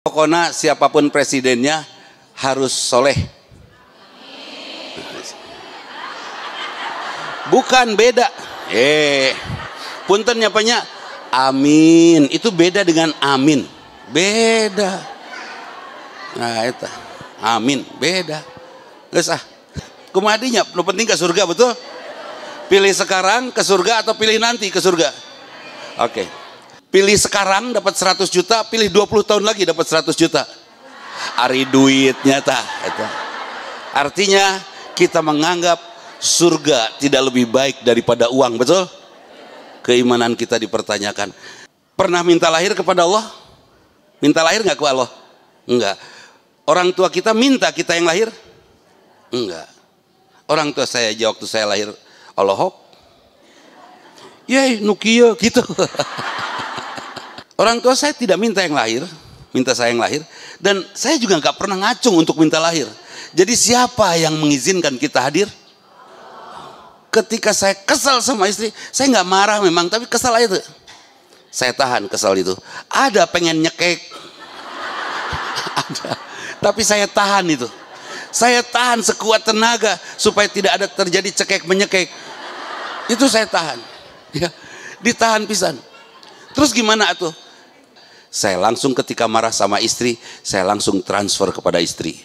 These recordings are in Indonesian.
Pokoknya siapapun presidennya harus soleh. Bukan, beda. Punten nyapanya amin. Itu beda dengan amin. Beda. Nah itu amin beda. Geus ah. Kumadinya nu penting ke surga, betul? Pilih sekarang ke surga atau pilih nanti ke surga? Oke. Pilih sekarang dapat 100 juta, pilih 20 tahun lagi dapat 100 juta. Ari duitnya tah eta. Artinya kita menganggap surga tidak lebih baik daripada uang, betul? Keimanan kita dipertanyakan. Pernah minta lahir kepada Allah? Minta lahir nggak ke Allah? Enggak. Orang tua kita minta kita yang lahir? Enggak. Orang tua saya aja waktu saya lahir, Allahop, yey nukia gitu. Orang tua saya tidak minta yang lahir, minta saya yang lahir, dan saya juga nggak pernah ngacung untuk minta lahir. Jadi siapa yang mengizinkan kita hadir? Ketika saya kesal sama istri, saya nggak marah memang, tapi kesal aja tuh. Saya tahan kesal itu. Ada pengen nyekek, ada, tapi saya tahan itu. Saya tahan sekuat tenaga supaya tidak ada terjadi cekek menyekek. Itu saya tahan. Ya, ditahan pisan. Terus gimana atuh? Saya langsung ketika marah sama istri, saya langsung transfer kepada istri.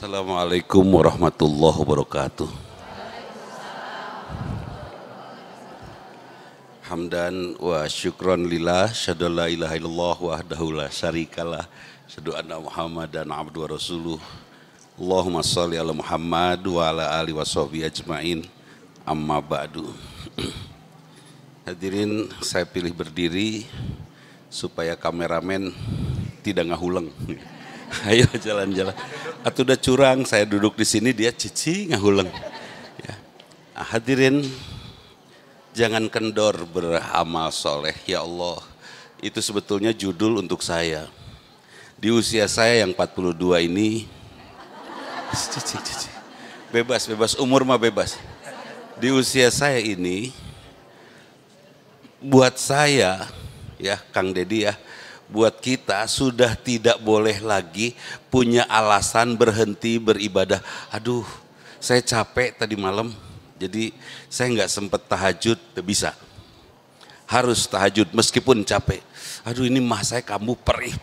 Assalamualaikum warahmatullahi wabarakatuh. Hamdan wa syukron lillah, syahadu la ilaha illallah wahdahu la syarikalah, syahadu anna Muhammadan abdu wa rasuluh. Allahumma sholli ala Muhammad wa ala alihi wa sahbihi ajmain. Amma ba'du. Hadirin, saya pilih berdiri supaya kameramen tidak ngahuleng. Ayo jalan-jalan. Atuh udah curang, saya duduk di sini, dia cici ngahuleng. Ya. Hadirin, jangan kendor beramal soleh, ya Allah. Itu sebetulnya judul untuk saya. Di usia saya yang 42 ini, bebas, umur mah bebas. Di usia saya ini, buat saya, ya Kang Dedi ya, buat kita sudah tidak boleh lagi punya alasan berhenti beribadah. Aduh, saya capek tadi malam, jadi saya nggak sempet tahajud, gak bisa. Harus tahajud meskipun capek. Aduh ini mah saya kamu perih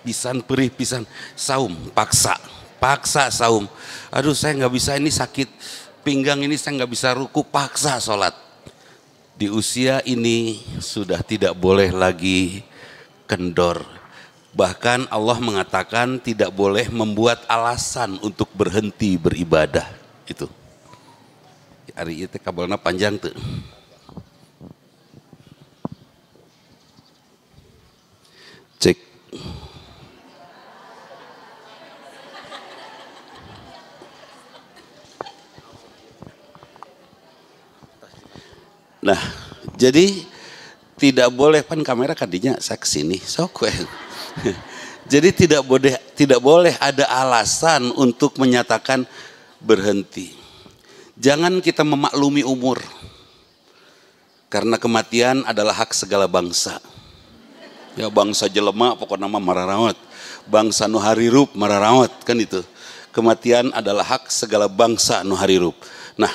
pisan, saum, paksa saum. Aduh saya nggak bisa, ini sakit pinggang ini, saya nggak bisa ruku, paksa sholat. Di usia ini sudah tidak boleh lagi kendor. Bahkan Allah mengatakan tidak boleh membuat alasan untuk berhenti beribadah. Itu. Hari itu kabelnya panjang tuh. Cek. Nah, jadi tidak boleh, pan kamera kadinya saya kesini, sok. Jadi tidak boleh ada alasan untuk menyatakan berhenti. Jangan kita memaklumi umur. Karena kematian adalah hak segala bangsa. Ya bangsa jelema pokoknya nama mararawat. Bangsa nu harirup mararawat, kan itu. Kematian adalah hak segala bangsa nu harirup. Nah,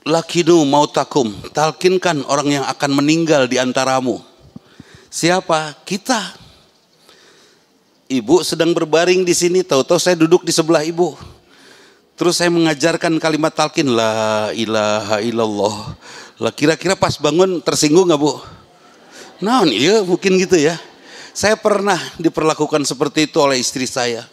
lakinu mautakum, talkinkan orang yang akan meninggal di antaramu. Siapa? Kita. Ibu sedang berbaring di sini, tahu-tahu saya duduk di sebelah ibu. Terus saya mengajarkan kalimat talqin, la ilaha illallah. Lah kira-kira pas bangun tersinggung nggak Bu? Nah, iya mungkin gitu ya. Saya pernah diperlakukan seperti itu oleh istri saya.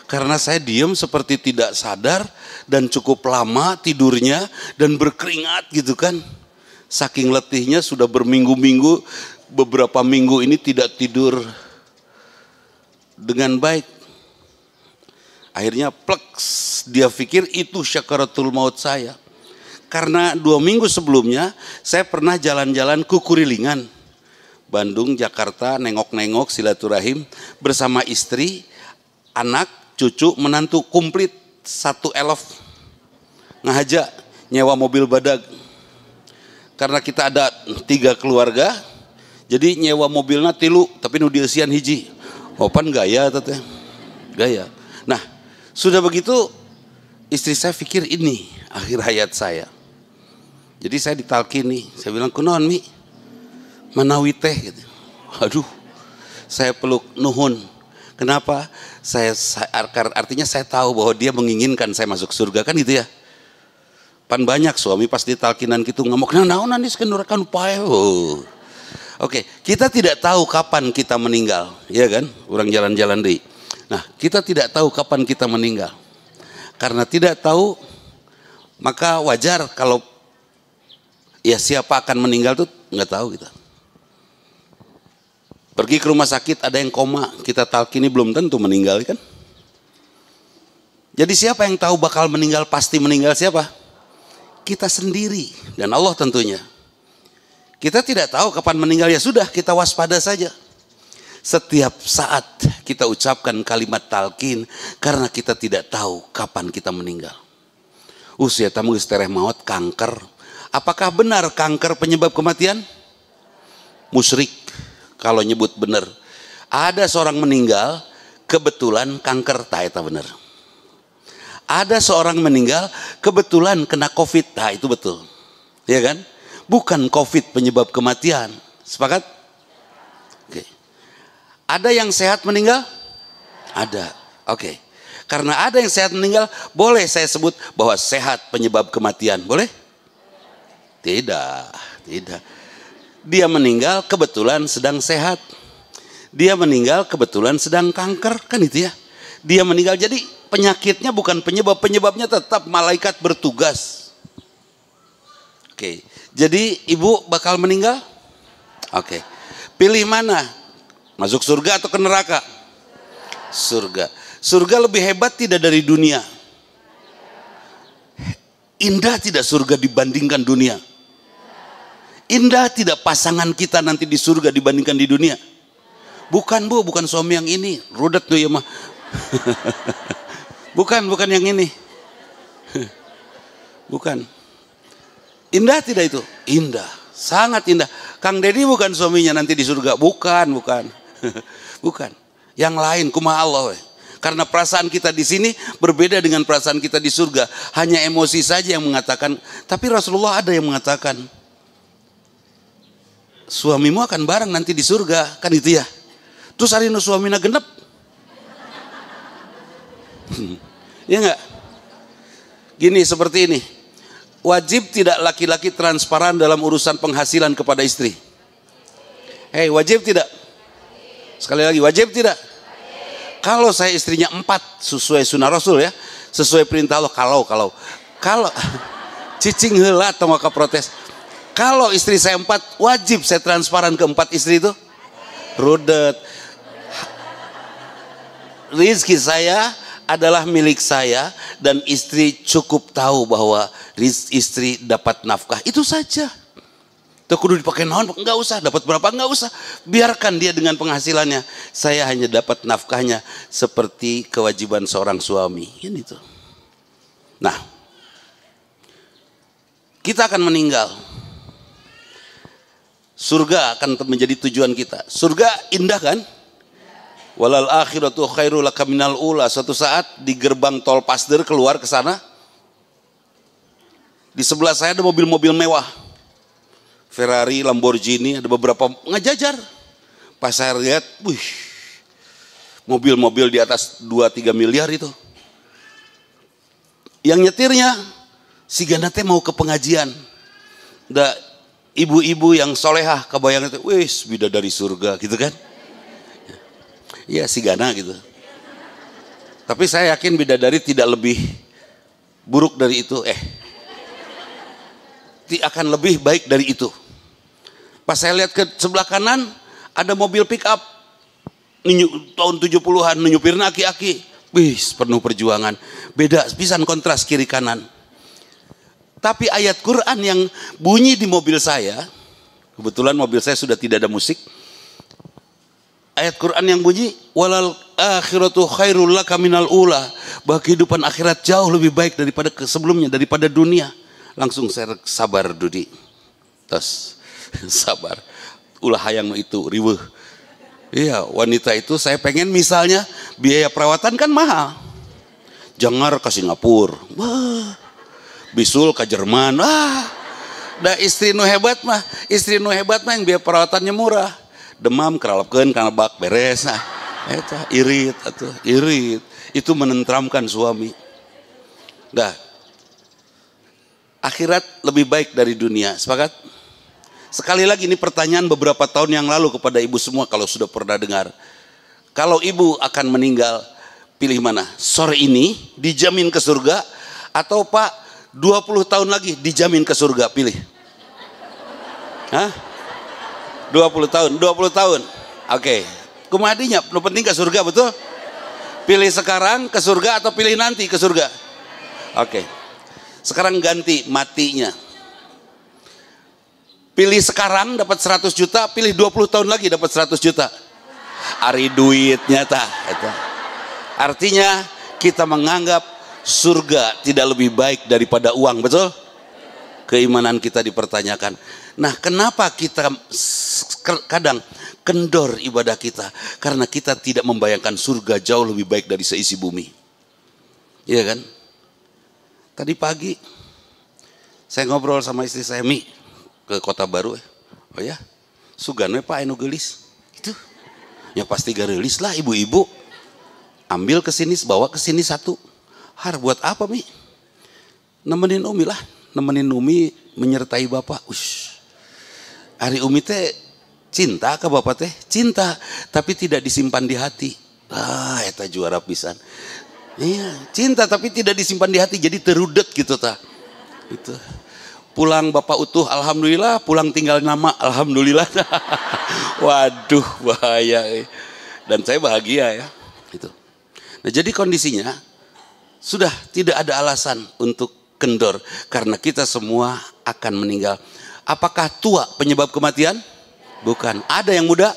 Karena saya diam seperti tidak sadar dan cukup lama tidurnya dan berkeringat gitu kan. Saking letihnya sudah berminggu-minggu, beberapa minggu ini tidak tidur dengan baik. Akhirnya pleks, dia pikir itu syakaratul maut saya. Karena 2 minggu sebelumnya saya pernah jalan-jalan ke Kurilingan. Bandung, Jakarta, nengok-nengok silaturahim bersama istri, anak, cucu, menantu, komplit 1 elf. Ngahaja nyewa mobil badag. Karena kita ada 3 keluarga, jadi nyewa mobilnya 3, tapi nu dieusian hiji. Opan gaya teteh. Gaya. Nah, sudah begitu istri saya pikir ini akhir hayat saya. Jadi saya ditalkini, saya bilang, "Kunaon Mi? Manawi teh?" gitu. Aduh, saya peluk, nuhun. Kenapa? Artinya saya tahu bahwa dia menginginkan saya masuk surga, kan gitu ya. Pan banyak suami pas ditalkinan gitu ngamuk, naon nih skenurakan upae. Oke, kita tidak tahu kapan kita meninggal, ya kan? Orang jalan-jalan deh. Nah, kita tidak tahu kapan kita meninggal. Karena tidak tahu, maka wajar kalau ya siapa akan meninggal tuh nggak tahu kita. Pergi ke rumah sakit ada yang koma, kita talkini belum tentu meninggal kan? Jadi siapa yang tahu bakal meninggal, pasti meninggal siapa? Kita sendiri dan Allah tentunya. Kita tidak tahu kapan meninggal, ya sudah kita waspada saja. Setiap saat kita ucapkan kalimat talqin karena kita tidak tahu kapan kita meninggal. Usia tamu geus maut kanker. Apakah benar kanker penyebab kematian? Musyrik kalau nyebut benar. Ada seorang meninggal kebetulan kanker, tak eta benar. Ada seorang meninggal kebetulan kena COVID, nah itu betul, ya kan? Bukan COVID penyebab kematian, sepakat? Oke. Ada yang sehat meninggal? Ada, oke. Karena ada yang sehat meninggal, boleh saya sebut bahwa sehat penyebab kematian, boleh? Tidak, tidak. Dia meninggal kebetulan sedang sehat. Dia meninggal kebetulan sedang kanker, kan itu ya? Dia meninggal, jadi penyakitnya bukan penyebab, penyebabnya tetap malaikat bertugas. Oke, jadi ibu bakal meninggal? Oke, pilih mana? Masuk surga atau ke neraka? Surga. Surga lebih hebat tidak dari dunia? Indah tidak surga dibandingkan dunia? Indah tidak pasangan kita nanti di surga dibandingkan di dunia? Bukan bu, bukan suami yang ini, rudet tuh ya mah. Bukan yang ini. Bukan. Indah tidak itu? Indah, sangat indah. Kang Dedi bukan suaminya nanti di surga, bukan. Bukan. Yang lain, kumaha Allah we. Karena perasaan kita di sini berbeda dengan perasaan kita di surga. Hanya emosi saja yang mengatakan, tapi Rasulullah ada yang mengatakan, suamimu akan bareng nanti di surga, kan itu ya. Terus hari nu suamina genep. Ya enggak? Gini, seperti ini. Wajib tidak laki-laki transparan dalam urusan penghasilan kepada istri? Hei, wajib tidak? Sekali lagi, wajib tidak? Kalau saya istrinya 4 sesuai sunnah Rasul ya, sesuai perintah Allah, kalau cicing heula atau maka protes. Kalau istri saya 4, wajib saya transparan ke 4 istri itu? Rudet. Rizki saya adalah milik saya dan istri cukup tahu bahwa istri dapat nafkah, itu saja. Tuh kudu dipakai naon, enggak usah, dapat berapa enggak usah, biarkan dia dengan penghasilannya. Saya hanya dapat nafkahnya seperti kewajiban seorang suami. Ini tuh. Nah, kita akan meninggal. Surga akan menjadi tujuan kita. Surga indah kan? Walal akhiratu khairu laka minal ula. Suatu saat di gerbang tol Pasder keluar ke sana, di sebelah saya ada mobil-mobil mewah, Ferrari, Lamborghini, ada beberapa ngejajar. Pas saya lihat, wih, mobil-mobil di atas 2-3 miliar itu. Yang nyetirnya si gana teh mau ke pengajian. Da ibu-ibu yang solehah kebayang itu, wis bidadari surga gitu kan. Iya si gana gitu. Tapi saya yakin bidadari tidak lebih buruk dari itu. Akan lebih baik dari itu. Pas saya lihat ke sebelah kanan, ada mobil pick up tahun 70-an, nyupirna aki-aki. Wih, penuh perjuangan. Beda, pisan kontras kiri kanan. Tapi ayat Quran yang bunyi di mobil saya, kebetulan mobil saya sudah tidak ada musik, ayat Quran yang bunyi walal akhiratu khairul laka minal ula, bahwa kehidupan akhirat jauh lebih baik daripada sebelumnya, daripada dunia. Langsung saya sabar Dudi. Terus sabar. Ulah hayang itu riweuh. Iya, wanita itu saya pengen misalnya biaya perawatan kan mahal. Jangar ke Singapura. Wah. Bisul ke Jerman. Da istri nu hebat mah yang biaya perawatannya murah. Demam keralapkeun kana bak beres. Nah, eta irit atuh, irit. Itu menenteramkan suami. Dah. Akhirat lebih baik dari dunia. Sepakat? Sekali lagi ini pertanyaan beberapa tahun yang lalu kepada ibu semua kalau sudah pernah dengar. Kalau ibu akan meninggal, pilih mana? Sore ini dijamin ke surga atau Pak 20 tahun lagi dijamin ke surga, pilih. Hah? 20 tahun, 20 tahun. Oke. Kumadinya, lu penting ke surga, betul? Pilih sekarang ke surga atau pilih nanti ke surga? Oke. Sekarang ganti matinya. Pilih sekarang dapat 100 juta, pilih 20 tahun lagi dapat 100 juta. Ari duitnya tah. Artinya kita menganggap surga tidak lebih baik daripada uang, betul? Keimanan kita dipertanyakan. Nah, kenapa kita kadang kendor ibadah kita? Karena kita tidak membayangkan surga jauh lebih baik dari seisi bumi. Iya kan? Tadi pagi saya ngobrol sama istri saya, Mi, ke Kota Baru. Oh ya, sugan we Pak anu geulis. Itu. Ya pasti geulis lah ibu-ibu. Ambil ke sini, bawa ke sini satu. Har buat apa, Mi? Nemenin Umi lah, nemenin Umi menyertai Bapak. Ush. Ari Umi teh cinta ke Bapak teh, cinta, tapi tidak disimpan di hati. Eta juara pisan. Iya, cinta tapi tidak disimpan di hati, jadi terudet gitu ta. Itu. Pulang Bapak utuh, alhamdulillah. Pulang tinggal nama, alhamdulillah. Waduh, bahaya. Dan saya bahagia ya. Itu. Nah, jadi kondisinya sudah tidak ada alasan untuk kendor karena kita semua akan meninggal. Apakah tua penyebab kematian? Bukan. Ada yang muda?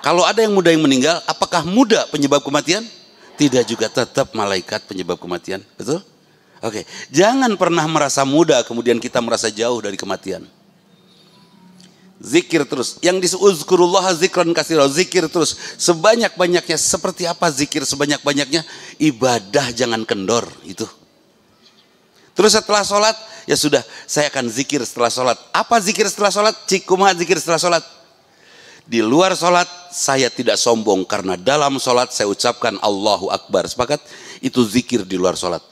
Kalau ada yang muda yang meninggal, apakah muda penyebab kematian? Tidak juga, tetap malaikat penyebab kematian. Betul? Oke. Jangan pernah merasa muda kemudian kita merasa jauh dari kematian. Zikir terus. Yang disuzkurullah zikran katsira, zikir terus sebanyak-banyaknya. Seperti apa zikir sebanyak-banyaknya? Ibadah jangan kendor, itu. Terus setelah sholat, ya sudah, saya akan zikir setelah sholat. Apa zikir setelah sholat? Cikuma zikir setelah sholat. Di luar sholat saya tidak sombong karena dalam sholat saya ucapkan Allahu Akbar. Sepakat? Itu zikir di luar sholat.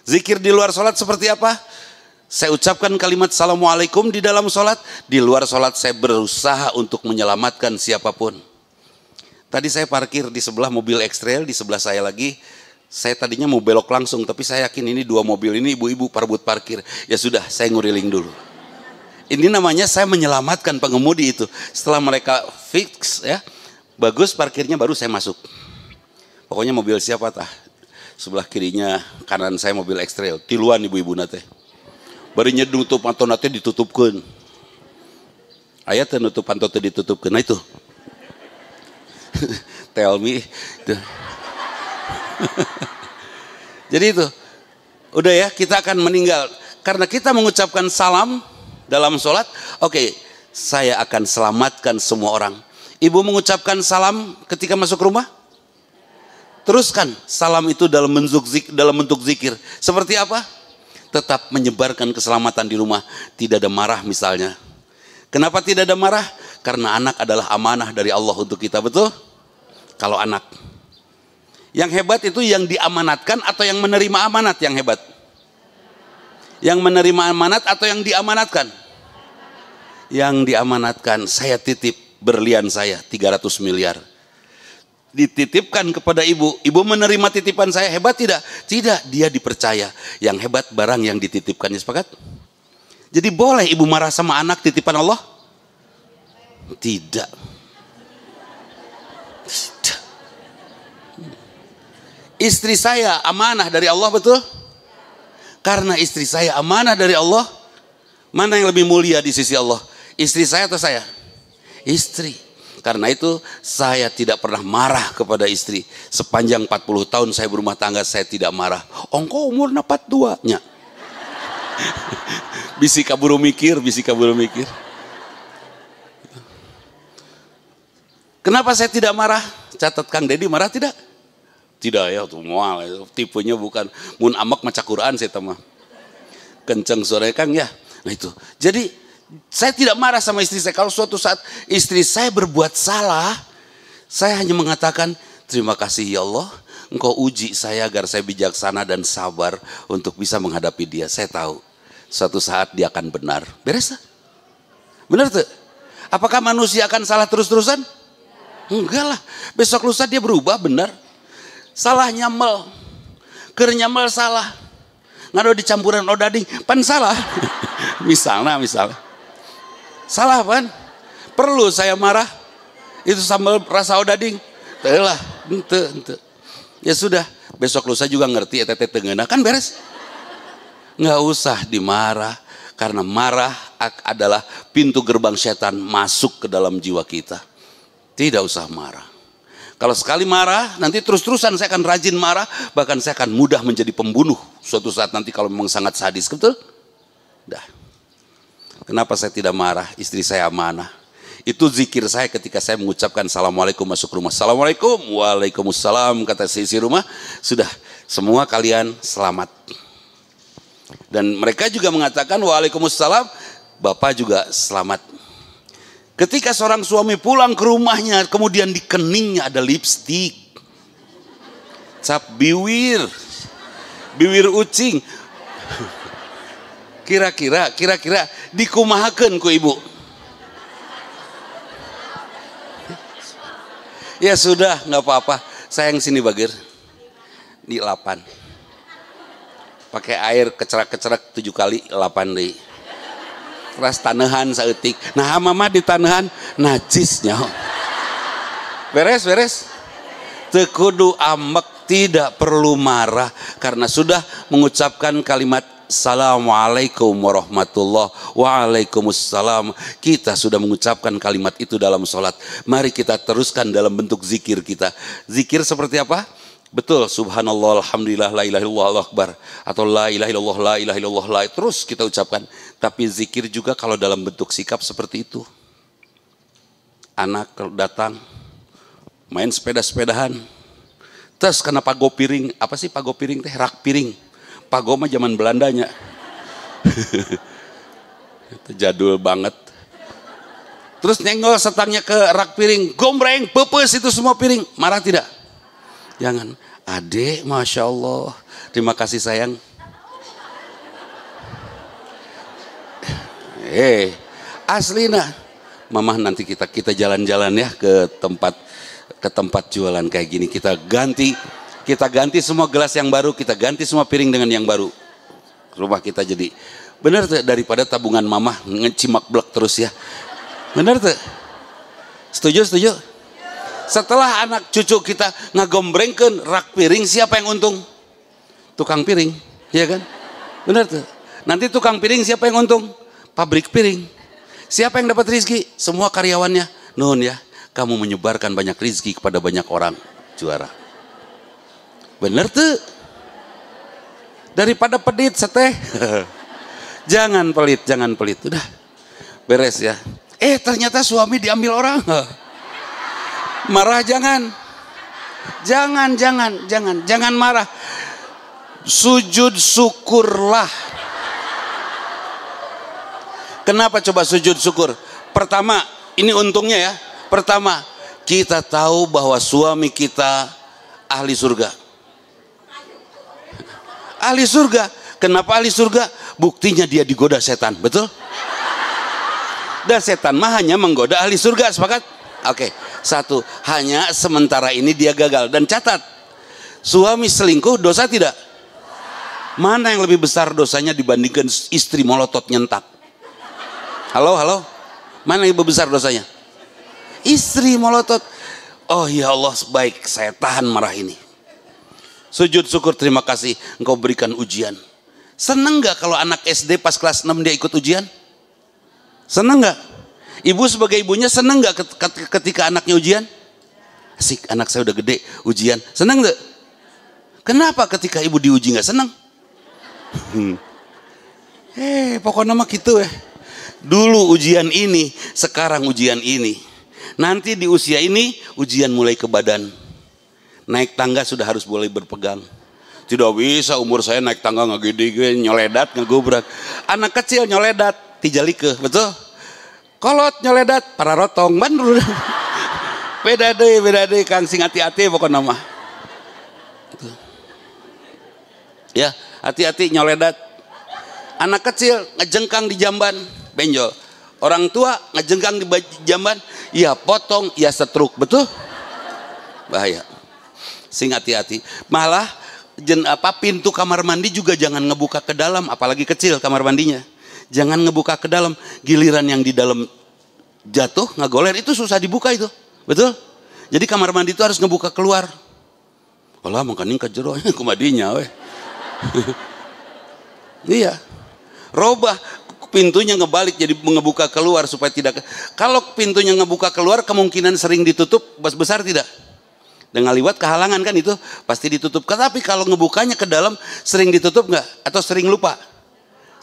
Zikir di luar sholat seperti apa? Saya ucapkan kalimat Assalamualaikum di dalam sholat. Di luar sholat saya berusaha untuk menyelamatkan siapapun. Tadi saya parkir di sebelah mobil X-Trail, di sebelah saya lagi. Saya tadinya mau belok langsung, tapi saya yakin ini dua mobil ini ibu-ibu perebut parkir. Ya sudah, saya nguriling dulu. Ini namanya saya menyelamatkan pengemudi itu. Setelah mereka fix ya, bagus parkirnya, baru saya masuk. Pokoknya mobil siapa tah? Sebelah kirinya, kanan saya mobil X-Trail. Tiluan ibu-ibu nate. Barinya nutup panto nate ditutupkeun. Aya teh nutup panto teh ditutupkeun. Nah itu. Tell me. Jadi itu. Udah ya, kita akan meninggal. Karena kita mengucapkan salam dalam sholat, oke, saya akan selamatkan semua orang. Ibu mengucapkan salam ketika masuk rumah? Teruskan salam itu dalam bentuk zikir. Seperti apa? Tetap menyebarkan keselamatan di rumah. Tidak ada marah misalnya. Kenapa tidak ada marah? Karena anak adalah amanah dari Allah untuk kita, betul? Kalau anak. Yang hebat itu yang diamanatkan atau yang menerima amanat yang hebat? Yang menerima amanat atau yang diamanatkan? Yang diamanatkan. Saya titip berlian saya 300 miliar. Dititipkan kepada ibu. Ibu menerima titipan saya, hebat tidak? Tidak, dia dipercaya. Yang hebat barang yang dititipkannya. Sepakat? Jadi boleh ibu marah sama anak titipan Allah? Tidak. Tidak. Istri saya amanah dari Allah, betul? Karena istri saya amanah dari Allah, mana yang lebih mulia di sisi Allah? Istri saya atau saya? Istri. Karena itu saya tidak pernah marah kepada istri. Sepanjang 40 tahun saya berumah tangga, saya tidak marah. Ongko umur 42 nya. Bisi kaburu mikir. Kenapa saya tidak marah? Catat Kang Dedi marah tidak? Tidak ya, tuh mual. Tipenya bukan mun amak maca Quran saya mah. Kenceng suara Kang ya. Nah itu. Jadi saya tidak marah sama istri saya. Kalau suatu saat istri saya berbuat salah, saya hanya mengatakan, terima kasih ya Allah, Engkau uji saya agar saya bijaksana dan sabar untuk bisa menghadapi dia. Saya tahu suatu saat dia akan benar. Beres? Benar tuh? Apakah manusia akan salah terus-terusan? Enggak lah. Besok lusa dia berubah benar. Salah nyamel. Keur nyamel salah. Ngado dicampuran odading, pan salah. misalnya. Salah pan? Perlu saya marah? Itu sambal rasa odading. Telah, ente. Ya sudah, besok lusa juga ngerti tete tengeuna kan beres. Nggak usah dimarah, karena marah adalah pintu gerbang setan masuk ke dalam jiwa kita. Tidak usah marah. Kalau sekali marah, nanti terus-terusan saya akan rajin marah, bahkan saya akan mudah menjadi pembunuh suatu saat nanti kalau memang sangat sadis, betul? Dah. Kenapa saya tidak marah? Istri saya amanah. Itu zikir saya ketika saya mengucapkan Assalamualaikum masuk rumah. Assalamualaikum, waalaikumsalam, kata si rumah. Sudah, semua kalian selamat. Dan mereka juga mengatakan waalaikumsalam, Bapak juga selamat. Ketika seorang suami pulang ke rumahnya, kemudian di keningnya ada lipstik, cap biwir ucing. Kira-kira dikumahakeun ku ibu. Ya sudah, nggak apa-apa. Sayang sini bagir, di 8. Pakai air kecerak-kecerak 7 kali 8 deh. Keras tanehan saeutik. Nah mama di tanehan najisnya. Beres. Teu kudu amek, tidak perlu marah karena sudah mengucapkan kalimat Assalamualaikum warahmatullahi waalaikumsalam. Kita sudah mengucapkan kalimat itu dalam sholat. Mari kita teruskan dalam bentuk zikir kita. Zikir seperti apa? Betul, subhanallah, alhamdulillah, la ilaha illallah, Allahu akbar, atau la ilaha illallah, la ilaha illallah, la, terus kita ucapkan. Tapi zikir juga kalau dalam bentuk sikap seperti itu. Anak datang main sepeda-sepedahan, terus kena pago piring, apa sih pago piring teh? Rak piring. Pago mah zaman Belandanya. Itu jadul banget. Terus nyenggol setangnya ke rak piring, gombreng, pepes itu semua piring. Marah tidak? Jangan. Adek, Masya Allah, terima kasih sayang. Aslina, Mama nanti kita jalan-jalan ya ke tempat jualan kayak gini. Kita ganti semua gelas yang baru, kita ganti semua piring dengan yang baru. Rumah kita jadi benar tuh, daripada tabungan Mama ngecimak blek terus ya. Benar tuh? Setuju? Setelah anak cucu kita ngagombrengkeun rak piring, siapa yang untung? Tukang piring, ya kan? Benar tuh. Nanti tukang piring siapa yang untung? Pabrik piring. Siapa yang dapat rizki? Semua karyawannya. Nun ya, kamu menyebarkan banyak rizki kepada banyak orang. Juara. Benar tuh. Daripada pedit seteh. Jangan pelit. Udah. Beres ya. Ternyata suami diambil orang. Marah jangan marah. Sujud syukurlah. Kenapa coba sujud syukur? Pertama, ini untungnya ya. Pertama, kita tahu bahwa suami kita ahli surga. Ahli surga. Kenapa ahli surga? Buktinya dia digoda setan, betul? Dan setan mah hanya menggoda ahli surga, sepakat? Oke. 1, hanya sementara ini dia gagal. Dan catat, suami selingkuh dosa tidak? Mana yang lebih besar dosanya dibandingkan istri molotot nyentak? Halo? Mana yang lebih besar dosanya? Istri molotot. Oh ya Allah, baik, saya tahan marah ini. Sujud syukur, terima kasih engkau berikan ujian. Seneng gak kalau anak SD pas kelas 6 dia ikut ujian? Seneng gak? Ibu sebagai ibunya seneng nggak ketika anaknya ujian? Asik, anak saya udah gede ujian, seneng nggak? Kenapa ketika ibu diuji nggak seneng? Pokoknya mah gitu ya. Dulu ujian ini, sekarang ujian ini. Nanti di usia ini ujian mulai ke badan. Naik tangga sudah harus boleh berpegang. Tidak bisa umur saya naik tangga nggak gede, nyoledat, ngegubrak. Anak kecil nyoledat, tijalike, betul? Kolot nyoledat, para rotong, bandul. Beda deh, Kang sing hati-hati pokoknya mah. Ya, hati-hati nyoledat. Anak kecil ngejengkang di jamban, benjol. Orang tua ngejengkang di jamban, ya potong, ya setruk, betul? Bahaya. Sing hati-hati. Malah pintu kamar mandi juga jangan ngebuka ke dalam, apalagi kecil kamar mandinya. Jangan ngebuka ke dalam, giliran yang di dalam jatuh ngagoler itu susah dibuka itu, betul? Jadi kamar mandi itu harus ngebuka keluar. Walah mangkaning ka jero kumadinya we. Iya. Robah pintunya ngebalik jadi ngebuka keluar supaya tidak. Kalau pintunya ngebuka keluar kemungkinan sering ditutup besar tidak? Dengan liwat kehalangan kan itu pasti ditutup. Tapi kalau ngebukanya ke dalam sering ditutup nggak? Atau sering lupa?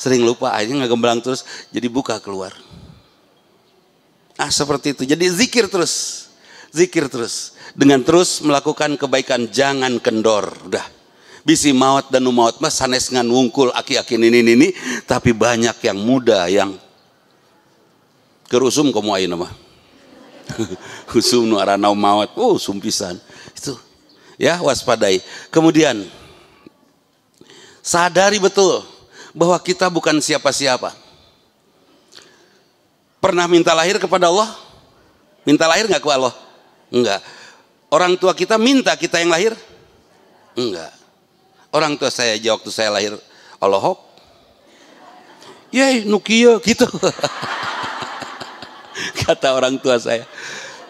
Sering lupa, akhirnya nggak gemblang terus jadi buka keluar. Seperti itu. Jadi zikir terus. Zikir terus. Dengan terus melakukan kebaikan, jangan kendor. Udah. Bisi maut dan maut mas sanes ngan wungkul aki-aki ini. Tapi banyak yang muda yang kerusum kamu ayeuna mah. Husum nu arana maut. Sumpisan. Itu. Ya, waspadai. Kemudian sadari betul bahwa kita bukan siapa-siapa. Pernah minta lahir kepada Allah? Minta lahir nggak ke Allah? Enggak. Orang tua kita minta kita yang lahir? Enggak. Orang tua saya aja waktu saya lahir, Allahok. Yey, nukia gitu. Kata orang tua saya.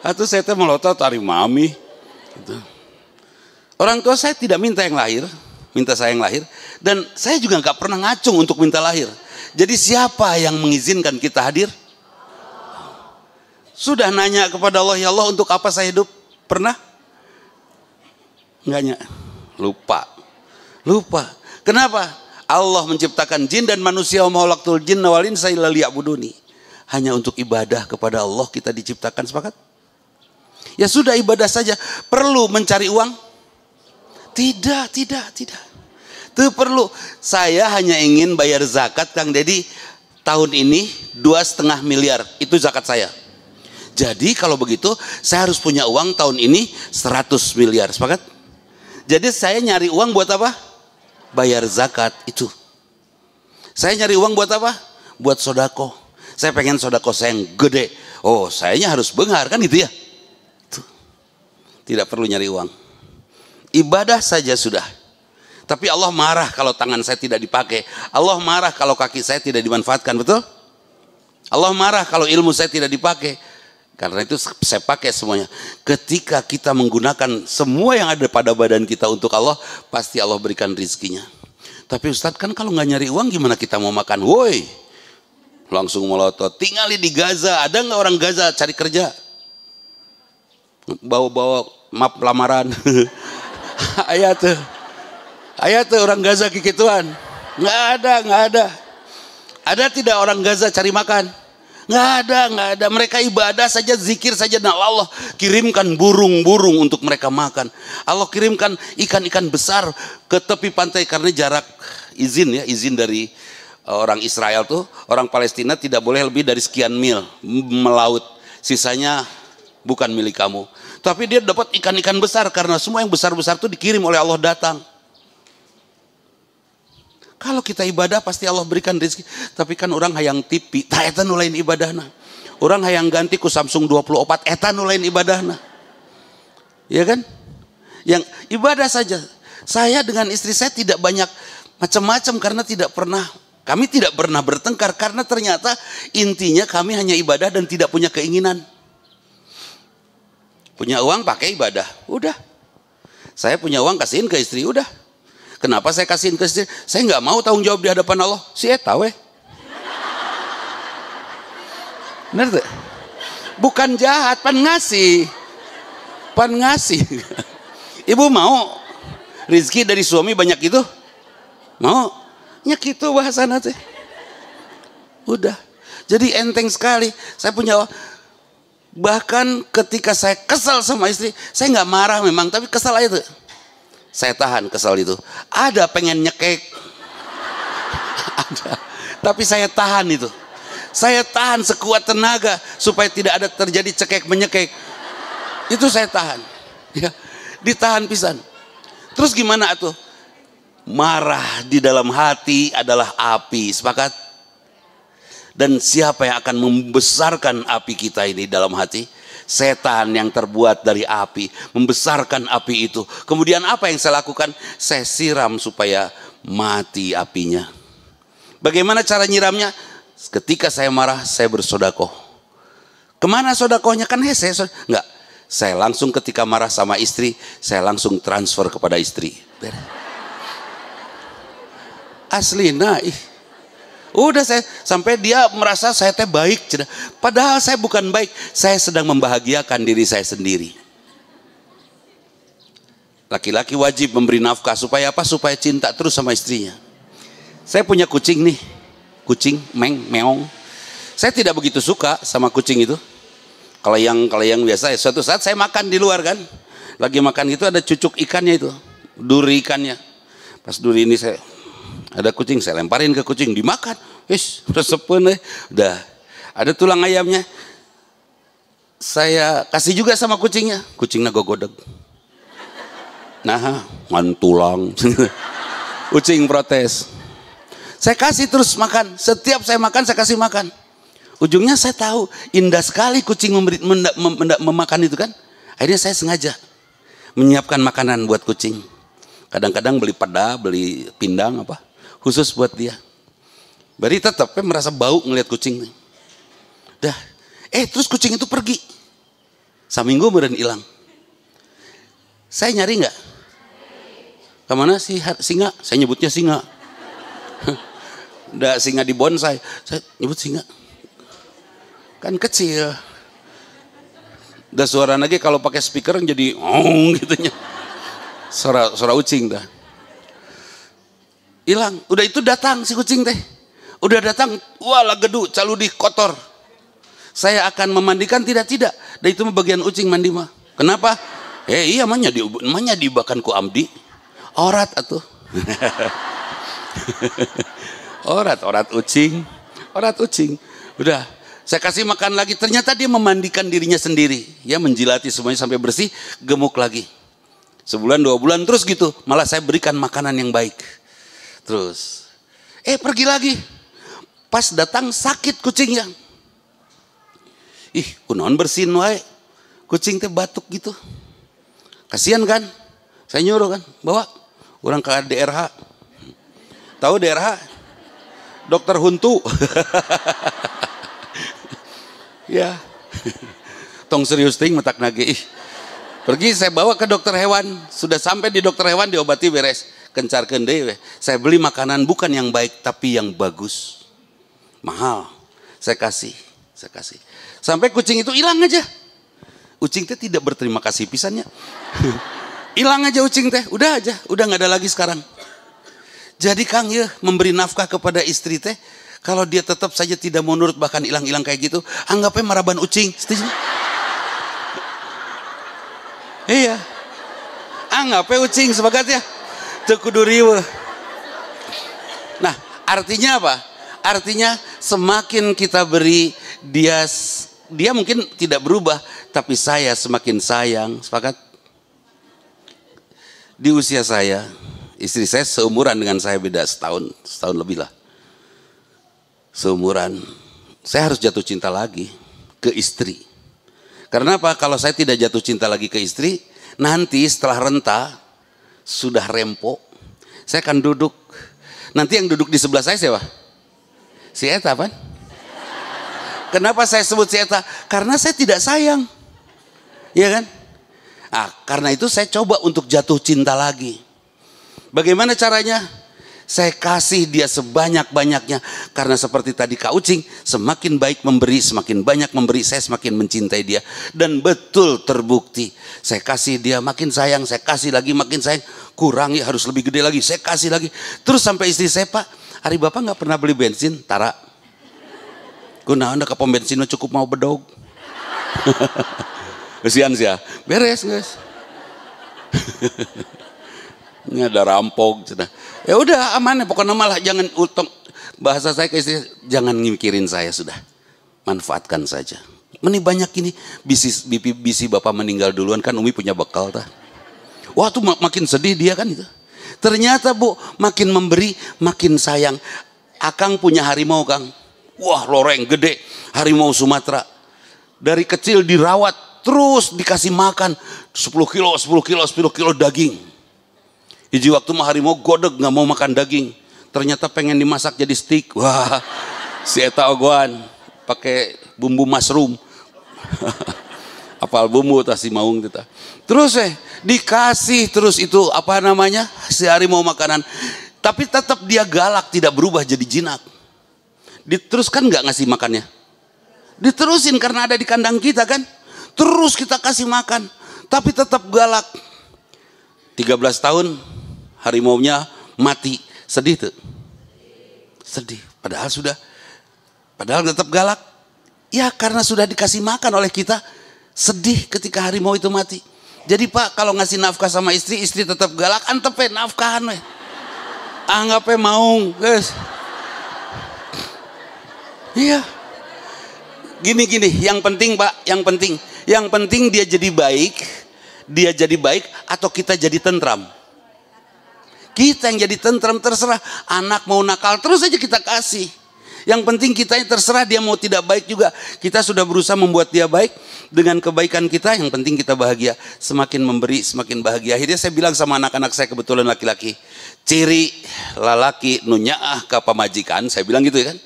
Atau saya teh melotot tari mami. Gitu. Orang tua saya tidak minta yang lahir, minta saya yang lahir. Dan saya juga nggak pernah ngacung untuk minta lahir. Jadi siapa yang mengizinkan kita hadir? Sudah nanya kepada Allah, ya Allah untuk apa saya hidup? Pernah? Enggaknya. Lupa. Kenapa? Allah menciptakan jin dan manusia wa ma'alaktul jinna wal insa illa liya'buduni. Hanya untuk ibadah kepada Allah kita diciptakan, sepakat? Ya sudah ibadah saja. Perlu mencari uang? Tidak. Itu perlu. Saya hanya ingin bayar zakat Kang Dedi tahun ini 2,5 miliar. Itu zakat saya. Jadi kalau begitu saya harus punya uang tahun ini 100 miliar. Sepakat? Jadi saya nyari uang buat apa? Bayar zakat itu. Saya nyari uang buat apa? Buat sodako. Saya pengen sodako saya yang gede. Sayanya harus benghar kan gitu ya. Tuh. Tidak perlu nyari uang. Ibadah saja sudah. Tapi Allah marah kalau tangan saya tidak dipakai. Allah marah kalau kaki saya tidak dimanfaatkan, betul? Allah marah kalau ilmu saya tidak dipakai. Karena itu saya pakai semuanya. Ketika kita menggunakan semua yang ada pada badan kita untuk Allah, pasti Allah berikan rizkinya. Tapi Ustadz kan kalau nggak nyari uang gimana kita mau makan? Woi, langsung melotot. Tinggali di Gaza, ada nggak orang Gaza cari kerja? Bawa map lamaran. Ayat tuh orang Gaza kikituan. Nggak ada. Ada tidak orang Gaza cari makan? Nggak ada. Mereka ibadah saja, zikir saja. Nah Allah kirimkan burung-burung untuk mereka makan. Allah kirimkan ikan-ikan besar ke tepi pantai karena jarak izin dari orang Israel tuh, orang Palestina tidak boleh lebih dari sekian mil melaut. Sisanya bukan milik kamu. Tapi dia dapat ikan-ikan besar karena semua yang besar-besar itu dikirim oleh Allah datang. Kalau kita ibadah pasti Allah berikan rezeki. Tapi kan orang hayang tipi, tak eta nu lain ibadahna. Orang hayang ganti ku Samsung 24, eta nu lain ibadahna. Ya kan? Yang ibadah saja. Saya dengan istri saya tidak banyak macam-macam karena kami tidak pernah bertengkar karena ternyata intinya kami hanya ibadah dan tidak punya keinginan. Punya uang pakai ibadah, udah. Saya punya uang kasihin ke istri, udah. Kenapa saya kasihin ke istri? Saya nggak mau tanggung jawab di hadapan Allah. Si eta weh. Bener tuh? Bukan jahat, pan ngasih. Pan ngasih. Ibu mau rezeki dari suami banyak itu? Mau? Nyak itu bahasana teh. Udah. Jadi enteng sekali. Saya punya, bahkan ketika saya kesal sama istri, saya nggak marah memang, tapi kesal aja tuh. Saya tahan kesal itu. Ada pengen nyekek. Ada. Tapi saya tahan itu. Saya tahan sekuat tenaga supaya tidak ada terjadi cekek menyekek. Itu saya tahan. Ya, ditahan pisan. Terus gimana tuh? Marah di dalam hati adalah api. Sepakat? Dan siapa yang akan membesarkan api kita ini dalam hati? Setan yang terbuat dari api. Membesarkan api itu. Kemudian apa yang saya lakukan? Saya siram supaya mati apinya. Bagaimana cara nyiramnya? Ketika saya marah, saya bersodakoh. Kemana sodakohnya? Kan hese. Enggak. Saya langsung ketika marah sama istri, saya langsung transfer kepada istri. Asli, nah, udah saya sampai dia merasa saya teh baik. Padahal saya bukan baik. Saya sedang membahagiakan diri saya sendiri. Laki-laki wajib memberi nafkah. Supaya apa? Supaya cinta terus sama istrinya. Saya punya kucing nih. Kucing, meong. Saya tidak begitu suka sama kucing itu. Kalau yang biasa, suatu saat saya makan di luar kan. Lagi makan itu ada cucuk ikannya itu. Duri ikannya. Pas duri ini ada kucing, saya lemparin ke kucing, dimakan. Wis, resepen udah. Ada tulang ayamnya. Saya kasih juga sama kucingnya. Kucingnya gogodeg. Nah, ngan tulang. Kucing protes. Saya kasih terus makan. Setiap saya makan, saya kasih makan. Ujungnya saya tahu indah sekali kucing memakan itu kan. Akhirnya saya sengaja menyiapkan makanan buat kucing. Kadang-kadang beli peda, beli pindang apa, khusus buat dia. Bari tetap merasa bau ngelihat kucing. Dah, terus kucing itu pergi. Saminggu beneran hilang. Saya nyari nggak? Kemana sih singa? Saya nyebutnya singa. Udah singa di bonsai, saya nyebut singa. Kan kecil. Udah suara lagi kalau pakai speaker jadi gitunya. Suara ucing dah. Hilang. Udah itu datang si kucing teh. Udah datang, wala gedu, caludi kotor. Saya akan memandikan tidak. Dan itu bagian ucing mandi mah. Kenapa? Iya manya dibakan ku amdi. Orat atuh. Orat ucing. Udah, saya kasih makan lagi. Ternyata dia memandikan dirinya sendiri. Ya, menjilati semuanya sampai bersih, gemuk lagi. Sebulan 2 bulan terus gitu. Malah saya berikan makanan yang baik. Terus, pergi lagi. Pas datang sakit kucingnya. Kunaon bersihin wae. Kucing teh batuk gitu. Kasihan kan? Saya nyuruh kan, bawa orang ke DRH. Tahu DRH? Dokter Huntu. Ya. Tong serius ting metak nage. Pergi saya bawa ke dokter hewan. Sudah sampai di dokter hewan diobati beres. Kencarkeun deui. Saya beli makanan bukan yang baik tapi yang bagus. Mahal. Saya kasih. Sampai kucing itu hilang aja. Ucing teh tidak berterima kasih pisannya. Hilang aja ucing teh. Udah nggak ada lagi sekarang. Jadi Kang ya memberi nafkah kepada istri teh, kalau dia tetap saja tidak mau nurut bahkan hilang-hilang kayak gitu, anggapnya maraban ucing. Setuju? Iya. Anggapnya ucing sebagatnya. Teu kudu riweuh. Nah, artinya apa? Artinya semakin kita beri dia mungkin tidak berubah, tapi saya semakin sayang. Sepakat? Di usia saya, istri saya seumuran dengan saya, beda setahun lebih lah. Seumuran. Saya harus jatuh cinta lagi ke istri. Karena apa? Kalau saya tidak jatuh cinta lagi ke istri, nanti setelah renta, sudah rempo, saya akan duduk. Nanti yang duduk di sebelah saya siapa? Si Eta kan? Kenapa saya sebut si Eta? Karena saya tidak sayang. Iya kan? Karena itu saya coba untuk jatuh cinta lagi. Bagaimana caranya? Saya kasih dia sebanyak-banyaknya. Karena seperti tadi Kak Ucing, semakin baik memberi, semakin banyak memberi, saya semakin mencintai dia. Dan betul terbukti. Saya kasih dia makin sayang, saya kasih lagi makin sayang. Kurangi harus lebih gede lagi, saya kasih lagi. Terus sampai istri saya, Pak, hari Bapak nggak pernah beli bensin? Tara. Kunaon ke pom bensin cukup mau bedog. Kesian sih ya. Beres guys. Ini ada rampok. Ya udah aman ya, pokoknya malah jangan utang. Bahasa saya ke istri, jangan mikirin saya sudah. Manfaatkan saja. Meni banyak ini bisi Bapak meninggal duluan kan Umi punya bekal tah. Wah tuh makin sedih dia kan itu. Ternyata Bu, makin memberi makin sayang. Akang punya harimau Kang. Wah loreng gede, harimau Sumatera. Dari kecil dirawat, terus dikasih makan 10 kilo daging. Hiji waktu mah harimau godeg nggak mau makan daging. Ternyata pengen dimasak jadi steak. Wah, si eta ogoan pakai bumbu mushroom. Apal bumbu tah si maung kita. Terus dikasih terus itu apa namanya? Si harimau makanan. Tapi tetap dia galak, tidak berubah jadi jinak. Diteruskan nggak ngasih makannya? Diterusin karena ada di kandang kita kan. Terus kita kasih makan, tapi tetap galak. 13 tahun harimaunya mati. Sedih tuh. Sedih. Padahal tetap galak. Ya karena sudah dikasih makan oleh kita. Sedih ketika harimau itu mati. Jadi Pak kalau ngasih nafkah sama istri tetap galak. Antepe nafkahan weh. Anggapnya maung guys. Iya. Gini, yang penting Pak, yang penting dia jadi baik atau kita jadi tentram. Kita yang jadi tentram terserah, anak mau nakal terus aja kita kasih. Yang penting kita yang terserah dia mau tidak baik juga. Kita sudah berusaha membuat dia baik dengan kebaikan kita, yang penting kita bahagia. Semakin memberi semakin bahagia. Akhirnya saya bilang sama anak-anak saya, kebetulan laki-laki, ciri lalaki nunyaah ka pamajikan, saya bilang gitu ya kan.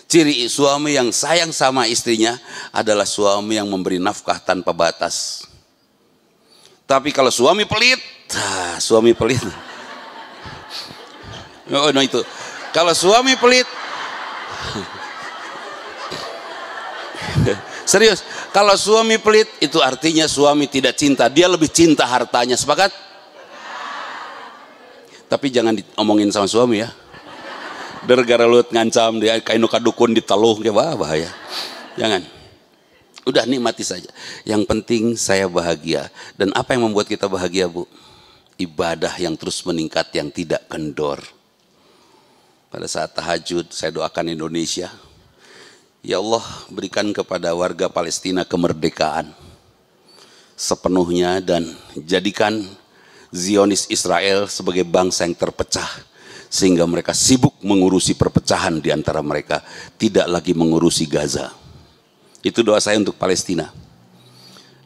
Ciri suami yang sayang sama istrinya adalah suami yang memberi nafkah tanpa batas. Tapi kalau suami pelit, oh no itu. Kalau suami pelit, serius. Kalau suami pelit itu artinya suami tidak cinta. Dia lebih cinta hartanya. Sepakat? Tapi jangan diomongin sama suami ya. Gara-gara lu ngancam dia kainu kadukun ditaluh ke bahaya. Jangan. Udah nikmati saja. Yang penting saya bahagia. Dan apa yang membuat kita bahagia, Bu? Ibadah yang terus meningkat, yang tidak kendor. Pada saat tahajud saya doakan Indonesia. Ya Allah, berikan kepada warga Palestina kemerdekaan sepenuhnya dan jadikan Zionis Israel sebagai bangsa yang terpecah. Sehingga mereka sibuk mengurusi perpecahan di antara mereka, tidak lagi mengurusi Gaza. Itu doa saya untuk Palestina.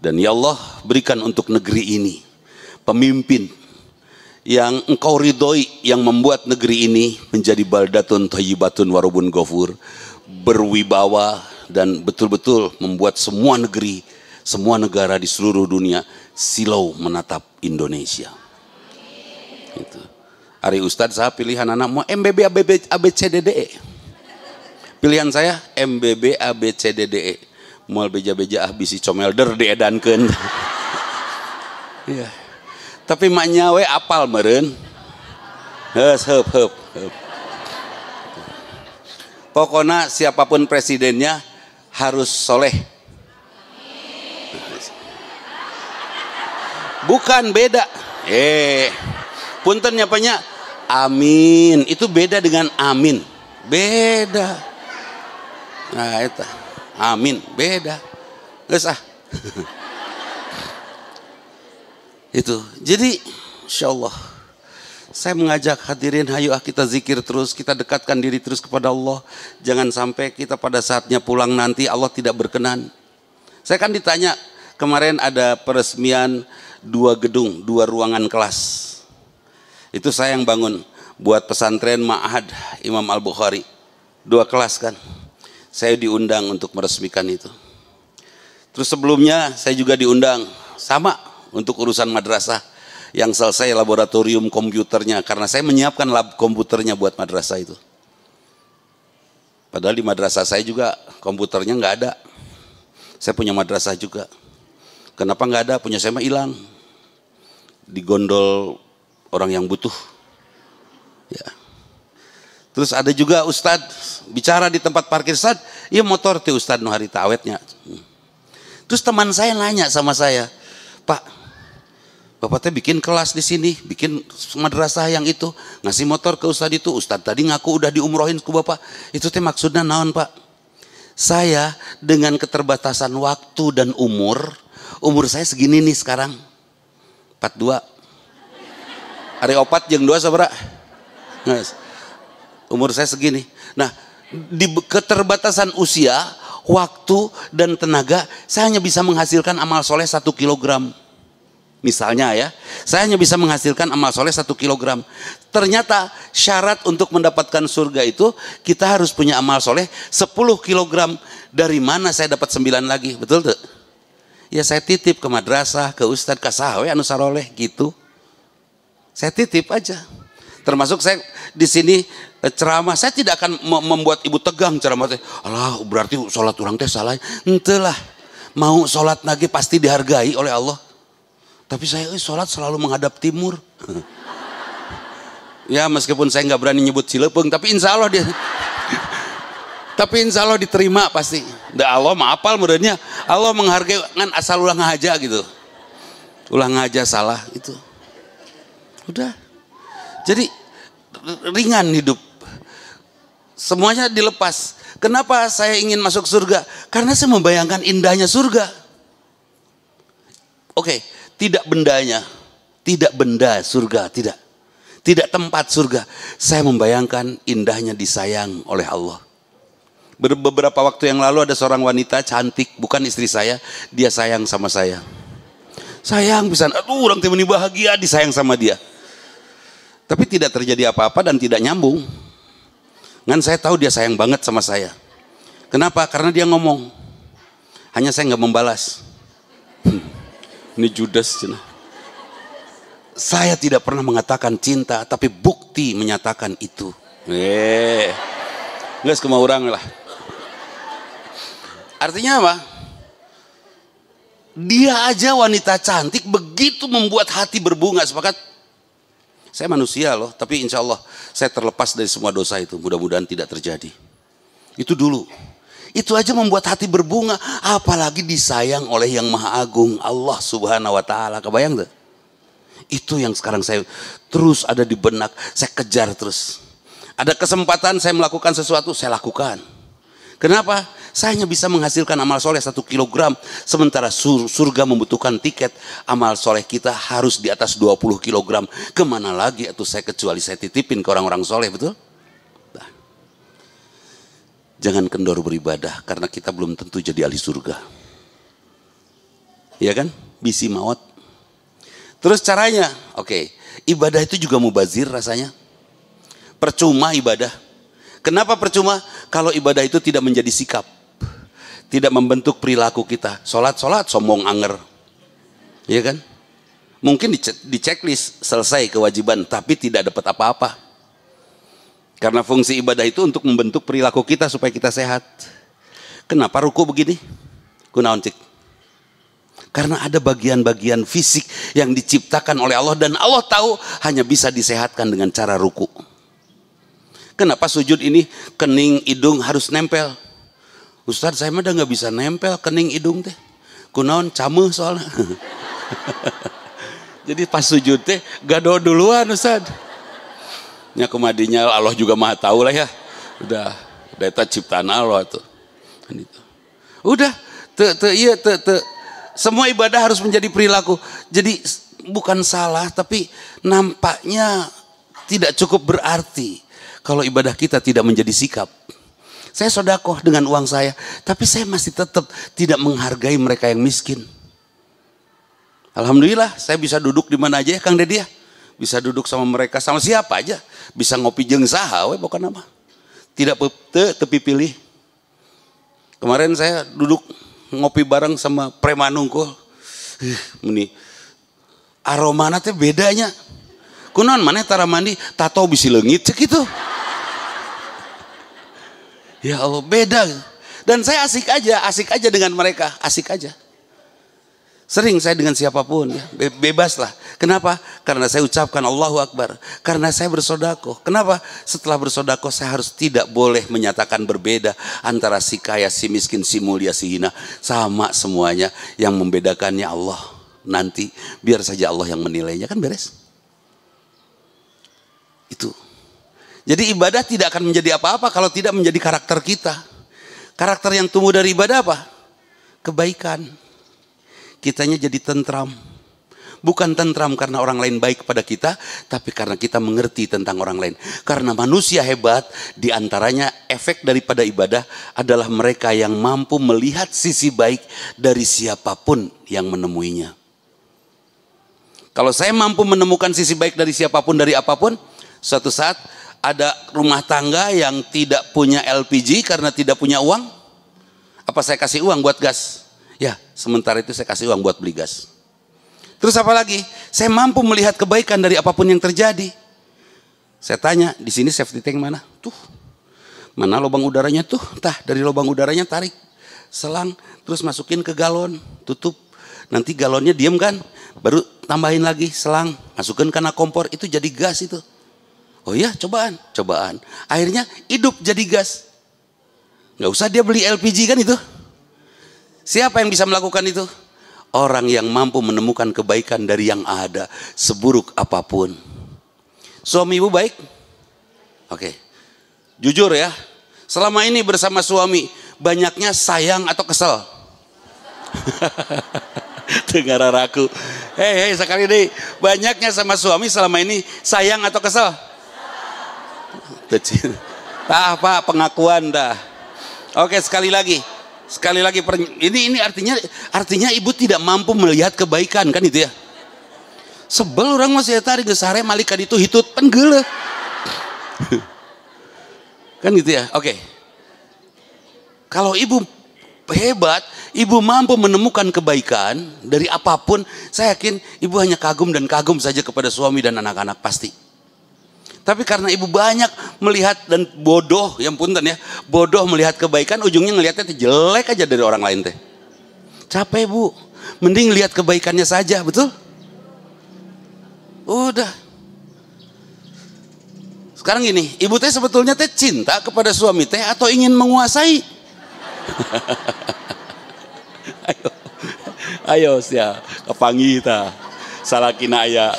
Dan ya Allah, berikan untuk negeri ini pemimpin yang engkau ridhoi, yang membuat negeri ini menjadi baldatun thayyibatun warubun ghafur, berwibawa dan betul-betul membuat semua negeri, semua negara di seluruh dunia silau menatap Indonesia. Itu. Ari Ustadz saya pilihan anak mau MBB ABCDDE. Pilihan saya MBB ABCDDE. Moal beja-beja bisi comelder diedankeun. Iya. Tapi maknya we apal meureun. Heus heup. Pokoknya siapapun presidennya harus soleh. Bukan beda. Punten nyapanya amin. Itu beda dengan amin. Beda. Nah itu amin beda. Geus Itu. Jadi insyaallah saya mengajak hadirin, hayu kita zikir terus, kita dekatkan diri terus kepada Allah. Jangan sampai kita pada saatnya pulang nanti Allah tidak berkenan. Saya kan ditanya kemarin ada peresmian 2 gedung, 2 ruangan kelas. Itu saya yang bangun buat pesantren Ma'had Imam Al-Bukhari. 2 kelas kan. Saya diundang untuk meresmikan itu. Terus sebelumnya saya juga diundang sama untuk urusan madrasah. yang selesai laboratorium komputernya, karena saya menyiapkan lab komputernya buat madrasah itu. Padahal di madrasah saya juga komputernya nggak ada. Saya punya madrasah juga. Kenapa nggak ada? Punya saya mah hilang. Digondol orang yang butuh. Ya. Terus ada juga Ustadz bicara di tempat parkir, Ustadz, iya motor tuh Ustadz nu hari tawetnya. Terus teman saya nanya sama saya, Pak, Bapak teh bikin kelas di sini, bikin madrasah yang itu, ngasih motor ke Ustadz itu, Ustadz tadi ngaku udah diumrohin ke Bapak, itu teh maksudnya naon Pak? Saya dengan keterbatasan waktu dan umur saya segini nih sekarang, 42. Hari opat jeung 2 sabaraha? Umur saya segini. Nah, di keterbatasan usia, waktu, dan tenaga, saya hanya bisa menghasilkan amal soleh 1 kilogram. Misalnya ya, saya hanya bisa menghasilkan amal soleh 1 kilogram. Ternyata syarat untuk mendapatkan surga itu, kita harus punya amal soleh 10 kilogram. Dari mana saya dapat 9 lagi? Betul tuh? Ya saya titip ke madrasah, ke ustadz, ke sahawe, anu saroleh gitu. Saya titip aja. Termasuk saya di sini ceramah, saya tidak akan membuat ibu tegang ceramah teh. Alah, berarti sholat orang teh salah. Entahlah, mau sholat lagi pasti dihargai oleh Allah. Tapi saya sholat selalu menghadap timur. Ya meskipun saya nggak berani nyebut Cilepeung, tapi insya Allah dia. Tapi insya Allah diterima pasti. Da Allah maafal mudahnya. Allah menghargai kan asal ulah ngahaja gitu. Ulah ngahaja salah itu. Udah. Jadi ringan hidup. Semuanya dilepas. Kenapa saya ingin masuk surga? Karena saya membayangkan indahnya surga. Oke, tidak bendanya. Tidak benda surga, tidak. Tidak tempat surga. Saya membayangkan indahnya disayang oleh Allah. Beberapa waktu yang lalu ada seorang wanita cantik, bukan istri saya, dia sayang sama saya. Sayang bisa, aduh orang temen bahagia disayang sama dia. Tapi tidak terjadi apa-apa dan tidak nyambung. Kan saya tahu dia sayang banget sama saya. Kenapa? Karena dia ngomong. Hanya saya nggak membalas. Ini Judas. Saya tidak pernah mengatakan cinta, tapi bukti menyatakan itu. Nggak semua orang lah. Artinya apa? Dia aja wanita cantik begitu membuat hati berbunga. Sepakat? Saya manusia loh, tapi insya Allah saya terlepas dari semua dosa itu. Mudah-mudahan tidak terjadi. Itu dulu. Itu aja membuat hati berbunga. Apalagi disayang oleh yang maha agung, Allah subhanahu wa ta'ala. Kebayang tuh? Itu yang sekarang saya terus ada di benak. Saya kejar terus. Ada kesempatan saya melakukan sesuatu, saya lakukan. Kenapa? Saya hanya bisa menghasilkan amal soleh 1 kilogram. Sementara surga membutuhkan tiket. Amal soleh kita harus di atas 20 kilogram. Kemana lagi itu saya kecuali saya titipin ke orang-orang soleh, betul? Nah. Jangan kendor beribadah. Karena kita belum tentu jadi ahli surga. Iya kan? Bisi maut. Terus caranya, oke. Ibadah itu juga mubazir rasanya. Percuma ibadah. Kenapa percuma? Kalau ibadah itu tidak menjadi sikap. Tidak membentuk perilaku kita. Sholat, sombong anger. Iya kan? Mungkin di checklist selesai kewajiban, tapi tidak dapat apa-apa. Karena fungsi ibadah itu untuk membentuk perilaku kita supaya kita sehat. Kenapa ruku begini? Kunaon cik? Karena ada bagian-bagian fisik yang diciptakan oleh Allah. Dan Allah tahu hanya bisa disehatkan dengan cara ruku. Kenapa sujud ini kening hidung harus nempel? Ustadz saya mah udah gak bisa nempel kening hidung teh. Kunaon cameuh soalnya. Jadi pas sujud teh gado duluan Ustadz. Ya kemadinya Allah juga maha tahu lah ya. Udah eta ciptaan Allah tuh. Udah semua ibadah harus menjadi perilaku. Jadi bukan salah tapi nampaknya tidak cukup berarti kalau ibadah kita tidak menjadi sikap. Saya sedekah dengan uang saya, tapi saya masih tetap tidak menghargai mereka yang miskin. Alhamdulillah, saya bisa duduk di mana aja ya Kang Deddy ya. Bisa duduk sama mereka, sama siapa aja. Bisa ngopi jeung saha we bukan apa. Tidak tepi pilih. Kemarin saya duduk ngopi bareng sama preman unggul. Meni Aromana teh bedanya. Kunaon maneh tara mandi tato bisi leungit cek itu. Ya Allah, beda. Dan saya asik aja dengan mereka, asik aja. Sering saya dengan siapapun, ya, bebas lah. Kenapa? Karena saya ucapkan Allahu Akbar. Karena saya bersodakoh. Kenapa? Setelah bersodakoh saya harus tidak boleh menyatakan berbeda antara si kaya, si miskin, si mulia, si hina. Sama semuanya, yang membedakannya Allah. Nanti biar saja Allah yang menilainya, kan beres. Itu. Jadi ibadah tidak akan menjadi apa-apa kalau tidak menjadi karakter kita. Karakter yang tumbuh dari ibadah apa? Kebaikan. Kitanya jadi tentram. Bukan tentram karena orang lain baik kepada kita, tapi karena kita mengerti tentang orang lain. Karena manusia hebat, diantaranya efek daripada ibadah adalah mereka yang mampu melihat sisi baik dari siapapun yang menemuinya. Kalau saya mampu menemukan sisi baik dari siapapun, dari apapun, suatu saat ada rumah tangga yang tidak punya LPG karena tidak punya uang, apa saya kasih uang buat gas? Ya, sementara itu saya kasih uang buat beli gas. Terus apa lagi? Saya mampu melihat kebaikan dari apapun yang terjadi. Saya tanya, di sini safety tank mana? Tuh. Mana lubang udaranya tuh? Tah, dari lubang udaranya tarik selang, terus masukin ke galon, tutup. Nanti galonnya diem kan? Baru tambahin lagi selang, masukin karena kompor, itu jadi gas itu. Oh ya, cobaan. Akhirnya hidup jadi gas. Nggak usah dia beli LPG kan itu. Siapa yang bisa melakukan itu? Orang yang mampu menemukan kebaikan dari yang ada, seburuk apapun. Suami ibu baik? Oke. Jujur ya, selama ini bersama suami, banyaknya sayang atau kesel? Dengar raku. Hei, sekali deh, banyaknya sama suami selama ini sayang atau kesel? Kecil. Pak, pengakuan dah. Oke, sekali lagi ini artinya ibu tidak mampu melihat kebaikan kan itu ya. Sebel orang masih tarik ke sare malika itu hitut penggele. Kan gitu ya. Oke. Kalau ibu hebat, ibu mampu menemukan kebaikan dari apapun, saya yakin ibu hanya kagum dan kagum saja kepada suami dan anak-anak pasti. Tapi karena ibu banyak melihat dan bodoh, yang punten ya, bodoh melihat kebaikan, ujungnya ngelihatnya jelek aja dari orang lain teh. Capek bu, mending lihat kebaikannya saja, betul? Udah. Sekarang gini, ibu teh sebetulnya teh cinta kepada suami teh atau ingin menguasai? Ayo sia, kepanggih ta, salah kina aya.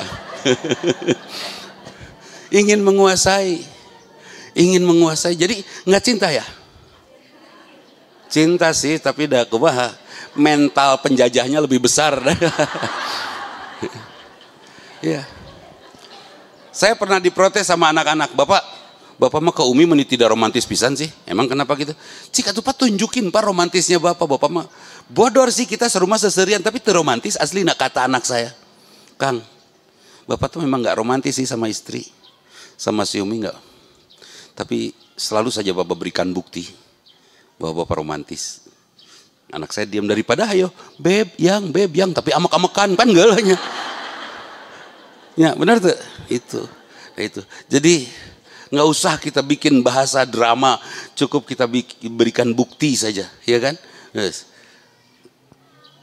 Ingin menguasai, jadi nggak cinta ya? Cinta sih, tapi dah kumaha, mental penjajahnya lebih besar. Ya, saya pernah diprotes sama anak-anak, bapak mah ke Umi meni tidak romantis pisan sih, emang kenapa gitu? Cik atuh pak tunjukin pak romantisnya bapak mah bodor sih kita serumah seserian tapi terromantis asli nak kata anak saya, Kang, bapak tuh memang nggak romantis sih sama istri. Sama si Umi enggak. Tapi selalu saja bapak berikan bukti bahwa bapak romantis. Anak saya diam daripada ayo beb yang tapi amak-amakan kan galanya. Ya benar tuh itu. Jadi nggak usah kita bikin bahasa drama, cukup kita berikan bukti saja, ya kan? Yes.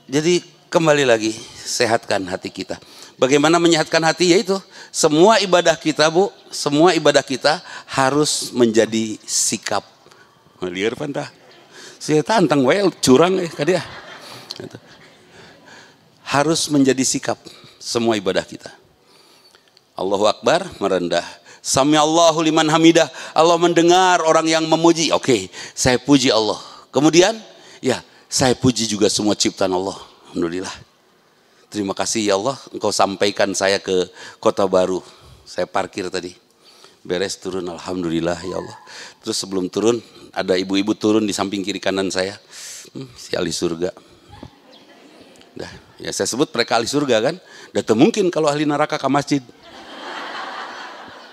Jadi kembali lagi, sehatkan hati kita. Bagaimana menyehatkan hati? Yaitu semua ibadah kita bu, semua ibadah kita harus menjadi sikap. Liar pantah, saya tantang wae curang kadia. Harus menjadi sikap semua ibadah kita. Allahu Akbar merendah. Sami Allahu liman hamidah. Allah mendengar orang yang memuji. Oke, saya puji Allah. Kemudian, ya saya puji juga semua ciptaan Allah. Alhamdulillah. Terima kasih ya Allah, Engkau sampaikan saya ke Kota Baru. Saya parkir tadi. Beres turun, alhamdulillah ya Allah. Terus sebelum turun, ada ibu-ibu turun di samping kiri kanan saya. Si ahli surga. Dah, ya saya sebut mereka ahli surga kan. Dah mungkin kalau ahli neraka ke masjid.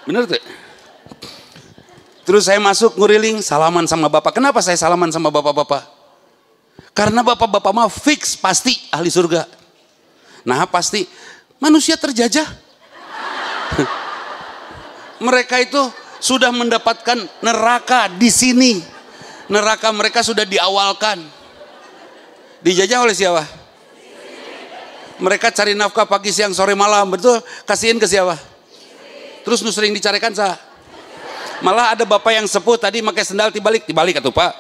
Benar tuh? Terus saya masuk nguriling, salaman sama bapak. Kenapa saya salaman sama bapak-bapak? Karena bapak-bapak mah fix pasti ahli surga. Nah pasti Manusia terjajah. Mereka itu sudah mendapatkan neraka di sini. Neraka mereka sudah diawalkan. Dijajah oleh siapa? Mereka cari nafkah pagi, siang, sore, malam. Betul? Kasihin ke siapa? Terus nu sering dicarikan sah. Malah ada bapak yang sepuh tadi pakai sendal tibalik atuh Pak.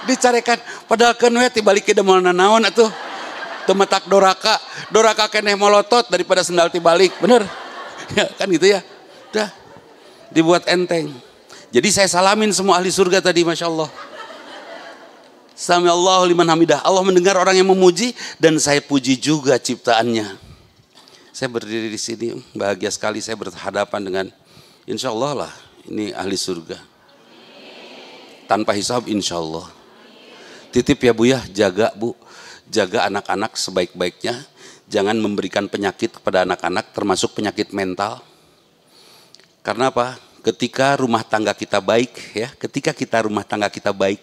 Dicarikan padahal keun we tibalik ke moal nanaon atuh. Teu metak doraka keneh molotot daripada sendal tibalik. Bener? Ya, kan gitu ya. Udah dibuat enteng. Jadi saya salamin semua ahli surga tadi, Masya Allah. Sami Allahu liman hamidah. Allah mendengar orang yang memuji dan saya puji juga ciptaannya. Saya berdiri di sini bahagia sekali, saya berhadapan dengan insya Allah lah ini ahli surga. Tanpa hisab insya Allah. Titip ya Bu ya, jaga Bu. Jaga anak-anak sebaik-baiknya. Jangan memberikan penyakit kepada anak-anak termasuk penyakit mental. Karena apa? Ketika rumah tangga kita baik ya, ketika kita rumah tangga kita baik,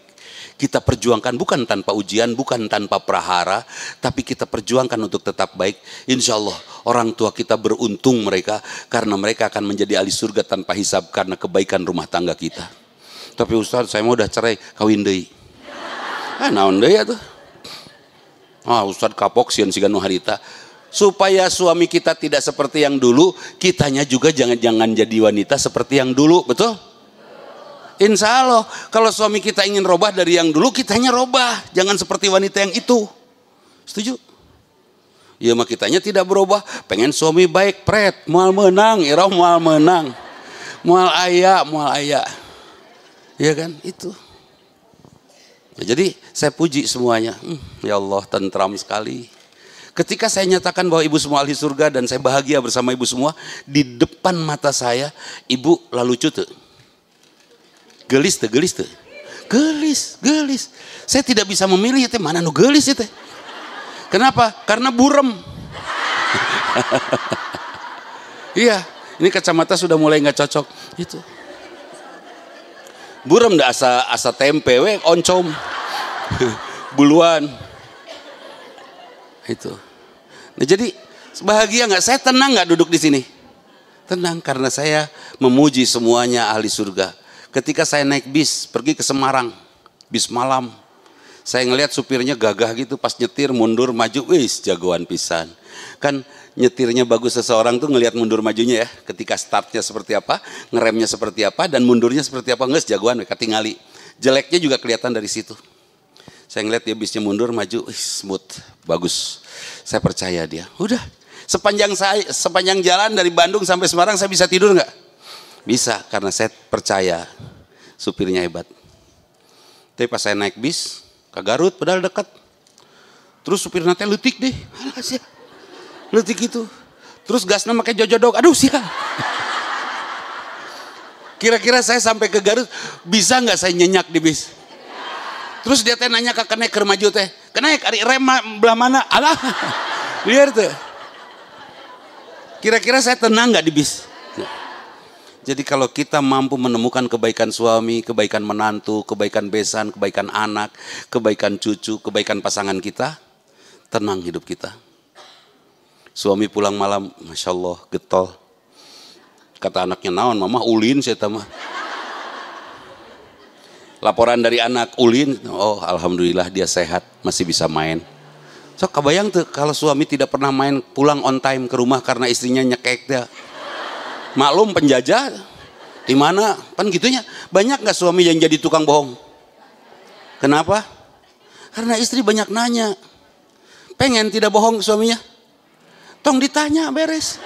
kita perjuangkan bukan tanpa ujian, bukan tanpa prahara, tapi kita perjuangkan untuk tetap baik. Insya Allah orang tua kita beruntung mereka, karena mereka akan menjadi ahli surga tanpa hisab karena kebaikan rumah tangga kita. Tapi Ustaz, saya mau udah cerai, kawin deui. Naon deui atuh? Ustaz kapok sieun siga nu harita. Supaya suami kita tidak seperti yang dulu, kitanya juga jangan jadi wanita seperti yang dulu, betul? Insya Allah, kalau suami kita ingin robah dari yang dulu, kitanya robah. Jangan seperti wanita yang itu. Setuju? Ya mah kitanya tidak berubah. Pengen suami baik, pret, mual menang, irah mual menang. Mual aya. Ya kan, itu. Ya, jadi saya puji semuanya. Ya Allah, tentram sekali. Ketika saya nyatakan bahwa ibu semua ahli surga dan saya bahagia bersama ibu semua, di depan mata saya, ibu lalu lucu tuh. Gelis. Saya tidak bisa memilih teh mana nu gelis teh. Kenapa? Karena burem. Iya, ini kacamata sudah mulai nggak cocok. Itu. Burem dah asa tempe we oncom. Buluan. Itu. Nah, jadi bahagia nggak? Saya tenang nggak duduk di sini? Tenang karena saya memuji semuanya ahli surga. Ketika saya naik bis pergi ke Semarang, bis malam, saya ngelihat supirnya gagah gitu, pas nyetir mundur maju, wis jagoan pisan. Kan nyetirnya bagus seseorang tuh ngelihat mundur majunya ya, ketika startnya seperti apa, ngeremnya seperti apa, dan mundurnya seperti apa, nges jagoan mereka tinggali. Jeleknya juga kelihatan dari situ. Saya ngeliat dia bisnya mundur maju, smooth, bagus. Saya percaya dia. Udah, sepanjang jalan dari Bandung sampai Semarang saya bisa tidur nggak? Bisa, karena saya percaya supirnya hebat. Tapi pas saya naik bis ke Garut, padahal dekat. Terus supir nanti letik deh, letik itu. Terus gasnya pakai jojodok, aduh sia. Kira-kira saya sampai ke Garut bisa nggak saya nyenyak di bis? Terus dia teh nanya ke kenek keur maju teh. Kenek ari rem belah mana? Alah. Liar tuh. Kira-kira saya tenang nggak di bis? Jadi kalau kita mampu menemukan kebaikan suami, kebaikan menantu, kebaikan besan, kebaikan anak, kebaikan cucu, kebaikan pasangan kita, tenang hidup kita. Suami pulang malam, Masya Allah, getol. Kata anaknya, naon mama ulin saya tamah. Laporan dari anak ulin, oh alhamdulillah dia sehat, masih bisa main. So kebayang tuh kalau suami tidak pernah main, pulang on time ke rumah karena istrinya nyekek dia. Maklum penjajah, di mana? Kan gitunya. Banyak nggak suami yang jadi tukang bohong? Kenapa? Karena istri banyak nanya. Pengen tidak bohong suaminya? Tong ditanya beres.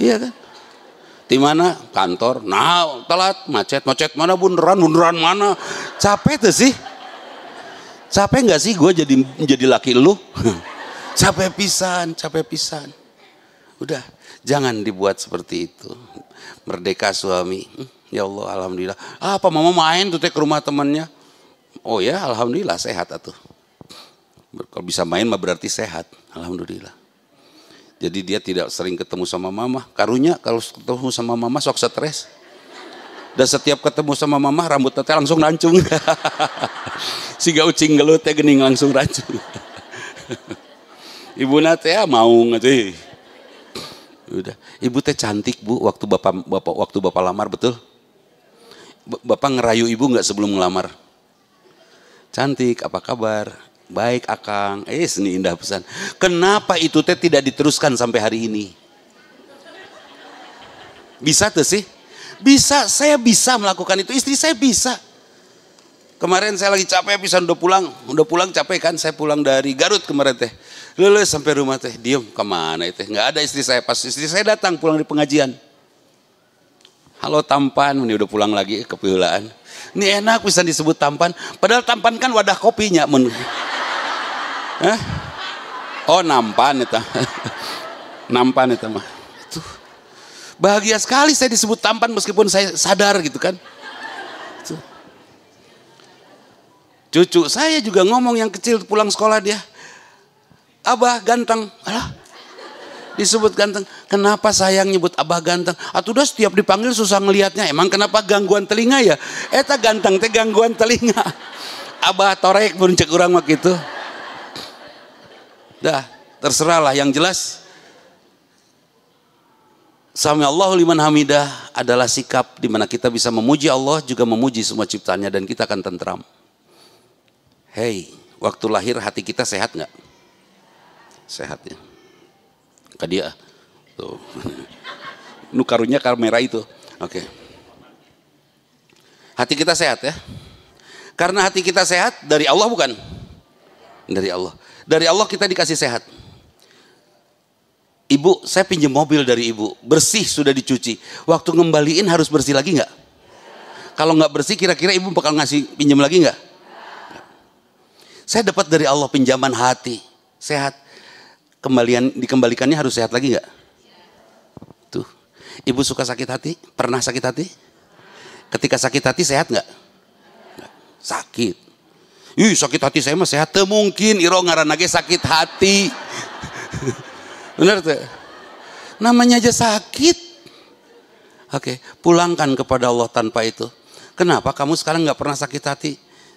Iya kan? Di mana? Kantor. Nah, telat, macet mana bunderan mana? Capek tuh sih. Capek nggak sih gue jadi laki lu? Capek pisan. Udah, jangan dibuat seperti itu. Merdeka suami. Ya Allah, alhamdulillah. Apa mama main tuh ke rumah temannya? Oh ya, alhamdulillah sehat atuh. Kalau bisa main mah berarti sehat. Alhamdulillah. Jadi dia tidak sering ketemu sama mama. Karunya kalau ketemu sama mama sok stres. Dan setiap ketemu sama mama rambut teteh langsung rancung. Siga ucing gelut teh geuning langsung rancung. Ibu nate ya mau ngerti. Udah, ibu teh cantik bu waktu bapak lamar, betul? Bapak ngerayu ibu nggak sebelum ngelamar? Cantik, apa kabar? Baik akang. Seni indah pesan. Kenapa itu teh tidak diteruskan sampai hari ini? Bisa tuh sih? Bisa, saya bisa melakukan itu. Istri saya bisa. Kemarin saya lagi capek pisan, udah pulang capek kan? Saya pulang dari Garut kemarin teh. Lulus sampai rumah teh, diem kemana itu? Nggak ada istri saya. Pas istri saya datang pulang di pengajian. Halo tampan, ini udah pulang lagi ke piulaan. Ini enak bisa disebut tampan. Padahal tampan kan wadah kopinya. Hah? Oh nampan itu. Nampan itu mah. Itu. Bahagia sekali saya disebut tampan meskipun saya sadar gitu kan. Itu. Cucu saya juga ngomong yang kecil pulang sekolah dia. Abah ganteng. Alah. Disebut ganteng. Kenapa sayang nyebut abah ganteng? Atuh udah setiap dipanggil susah ngelihatnya. Emang kenapa gangguan telinga ya? Eta ganteng teh gangguan telinga. Abah torek pun cek urang mah gitu. Dah, terserah lah, yang jelas Sami Allahu liman hamidah adalah sikap di mana kita bisa memuji Allah juga memuji semua ciptaannya dan kita akan tentram. Hei, waktu lahir hati kita sehat nggak? Sehat ya. Kadia tuh. Nu karunya kamera itu. Oke. Hati kita sehat ya. Karena hati kita sehat dari Allah bukan? Dari Allah. Dari Allah kita dikasih sehat. Ibu, saya pinjam mobil dari ibu, bersih sudah dicuci. Waktu ngembaliin harus bersih lagi nggak? Kalau nggak bersih, kira-kira ibu bakal ngasih pinjam lagi nggak? Saya dapat dari Allah pinjaman hati, sehat. Dikembalikannya harus sehat lagi nggak? Tuh, ibu suka sakit hati? Pernah sakit hati? Ketika sakit hati sehat nggak? Sakit. Sakit hati saya mah sehat. Teu mungkin iro ngaranna ge sakit hati. Benar tuh. Namanya aja sakit. Oke, pulangkan kepada Allah tanpa itu. Kenapa kamu sekarang nggak pernah sakit hati?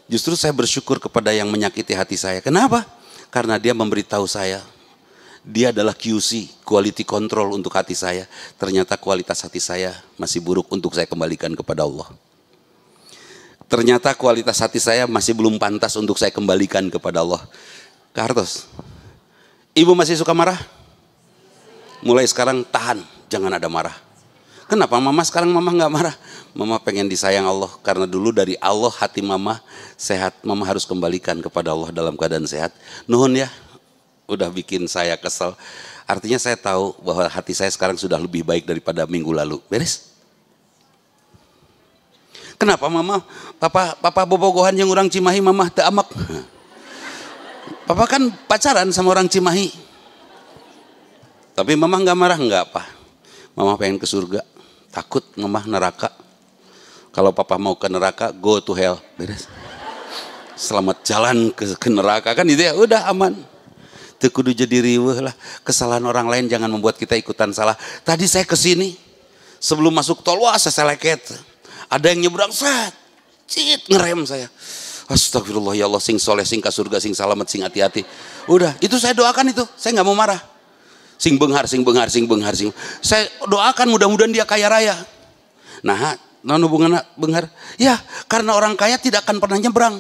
Justru saya bersyukur kepada yang menyakiti hati saya. Kenapa? Karena dia memberitahu saya. Dia adalah QC, quality control untuk hati saya. Ternyata kualitas hati saya masih buruk untuk saya kembalikan kepada Allah. Ternyata kualitas hati saya masih belum pantas untuk saya kembalikan kepada Allah. Kartos, ibu masih suka marah? Mulai sekarang tahan, jangan ada marah. Kenapa mama sekarang mama nggak marah? Mama pengen disayang Allah, karena dulu dari Allah hati mama sehat. Mama harus kembalikan kepada Allah dalam keadaan sehat. Nuhun ya, udah bikin saya kesel. Artinya saya tahu bahwa hati saya sekarang sudah lebih baik daripada minggu lalu. Beres? Kenapa mama? Papa bobogohan yang orang Cimahi, mama teu amak. Papa kan pacaran sama orang Cimahi. Tapi mama nggak marah, nggak apa. Mama pengen ke surga. Takut mama neraka. Kalau papa mau ke neraka, go to hell. Beres. Selamat jalan ke neraka kan itu ya, udah aman. Teu kudu jadi riweuh lah. Kesalahan orang lain jangan membuat kita ikutan salah. Tadi saya kesini, sebelum masuk tol, wah saya seleket. Ada yang nyebrang, ngerem saya. Astagfirullah ya Allah, sing soleh, sing ka surga, sing salamet, sing hati-hati. Udah, itu saya doakan itu, saya nggak mau marah. Sing benghar. Saya doakan mudah-mudahan dia kaya raya. Nah, non hubungan benghar? Ya, karena orang kaya tidak akan pernah nyebrang.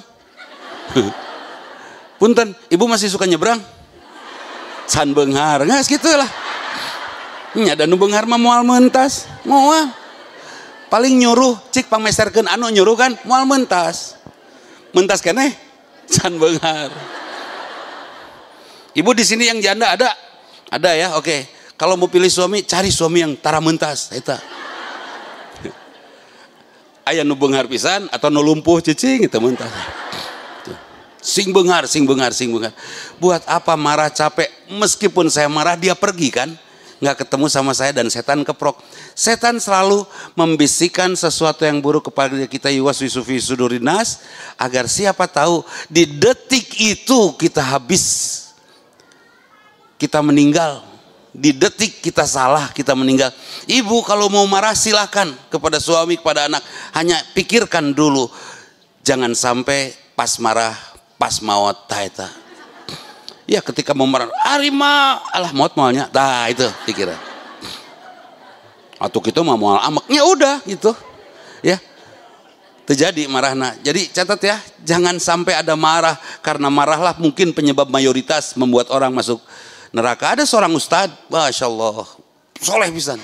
Punten, ibu masih suka nyebrang? San benghar, nggak segitulah. Ada nu benghar mah moal mentas, moal. Paling nyuruh, cik pamesterkeun anu nyuruh kan, moal mentas. Mentas keneh, can benghar. Ibu di sini yang janda ada? Ada ya, oke. Kalau mau pilih suami, cari suami yang tara mentas, eta. Aya nu benghar pisan atau nu lumpuh cicing itu mentas. Sing benghar. Buat apa marah capek? Meskipun saya marah dia pergi kan? Nggak ketemu sama saya dan setan keprok. Setan selalu membisikkan sesuatu yang buruk kepada kita, yuwaswisu fi sudurinas, agar siapa tahu di detik itu kita habis, kita meninggal. Di detik kita salah, kita meninggal. Ibu kalau mau marah silakan kepada suami, kepada anak, hanya pikirkan dulu, jangan sampai pas marah, pas maut taeta. Ya ketika mau marah, arima, alah maut malnya, nah itu pikiran. Atau kita mau amaknya udah gitu, ya terjadi marahna. Jadi catat ya, jangan sampai ada marah, karena marahlah mungkin penyebab mayoritas membuat orang masuk neraka. Ada seorang ustadz, masya Allah, soleh pisan.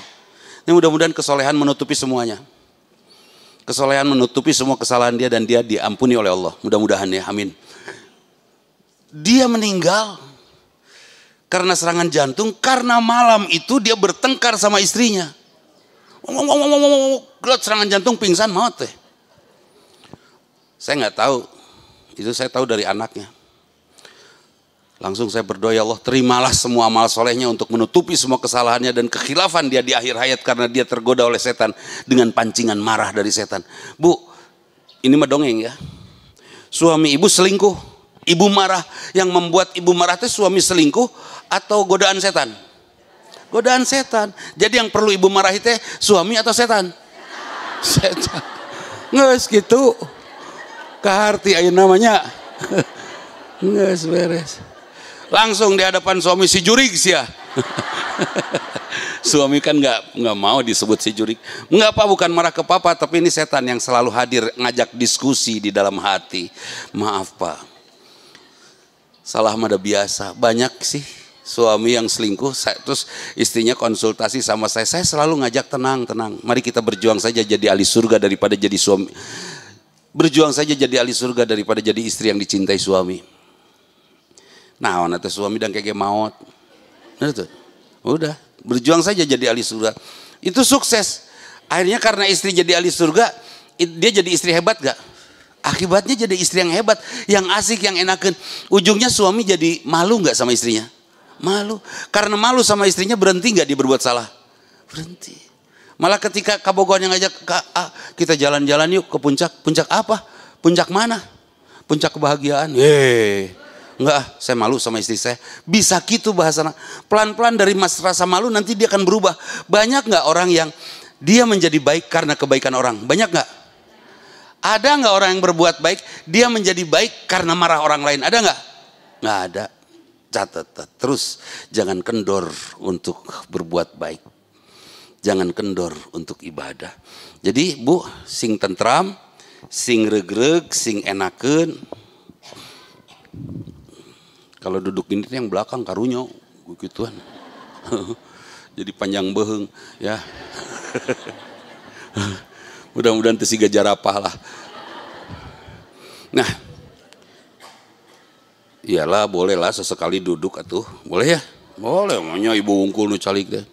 Ini mudah-mudahan kesolehan menutupi semuanya. Kesolehan menutupi semua kesalahan dia dan dia diampuni oleh Allah. Mudah-mudahan ya, amin. Dia meninggal karena serangan jantung, karena malam itu dia bertengkar sama istrinya. Gelat serangan jantung, pingsan, maut teh. Saya nggak tahu, itu saya tahu dari anaknya. Langsung saya berdoa, ya Allah terimalah semua amal solehnya untuk menutupi semua kesalahannya dan kekhilafan dia di akhir hayat, karena dia tergoda oleh setan dengan pancingan marah dari setan. Bu, ini mah dongeng ya. Suami ibu selingkuh, ibu marah, yang membuat ibu marah itu suami selingkuh atau godaan setan? Godaan setan. Jadi yang perlu ibu marahi teh suami atau setan? Setan. Nges gitu. Kaharti ayo namanya. Nges beres. Langsung di hadapan suami si jurig sih ya. Suami kan nggak mau disebut si jurig. Nggak apa, bukan marah ke papa, tapi ini setan yang selalu hadir ngajak diskusi di dalam hati. Maaf pak, salah mada biasa. Banyak sih suami yang selingkuh, terus istrinya konsultasi sama saya selalu ngajak tenang, mari kita berjuang saja jadi ahli surga daripada jadi suami, berjuang saja jadi ahli surga daripada jadi istri yang dicintai suami. Nah, nanti suami dan kayak maut, nah, itu udah berjuang saja jadi ahli surga, itu sukses. Akhirnya karena istri jadi ahli surga, dia jadi istri hebat gak? Akibatnya jadi istri yang hebat, yang asik, yang enakan. Ujungnya suami jadi malu gak sama istrinya? Malu. Karena malu sama istrinya, berhenti gak dia berbuat salah? Berhenti. Malah ketika kabogohan yang ngajak, kita jalan-jalan yuk ke puncak. Puncak apa? Puncak mana? Puncak kebahagiaan. Enggak, saya malu sama istri saya. Bisa gitu bahasanya. Pelan-pelan dari rasa malu nanti dia akan berubah. Banyak gak orang yang dia menjadi baik karena kebaikan orang? Banyak gak? Ada gak orang yang berbuat baik, dia menjadi baik karena marah orang lain? Ada gak? Gak ada. Catat terus, jangan kendor untuk berbuat baik, jangan kendor untuk ibadah. Jadi bu, sing tentram, sing regreg, sing enakeun. Kalau duduk ini yang belakang karunya gituan. Jadi panjang beheng ya. Mudah-mudahan tesiga jarapah lah. Nah, iyalah bolehlah sesekali duduk atuh, boleh ya? Boleh, maunya ibu wungkul nu calik deh.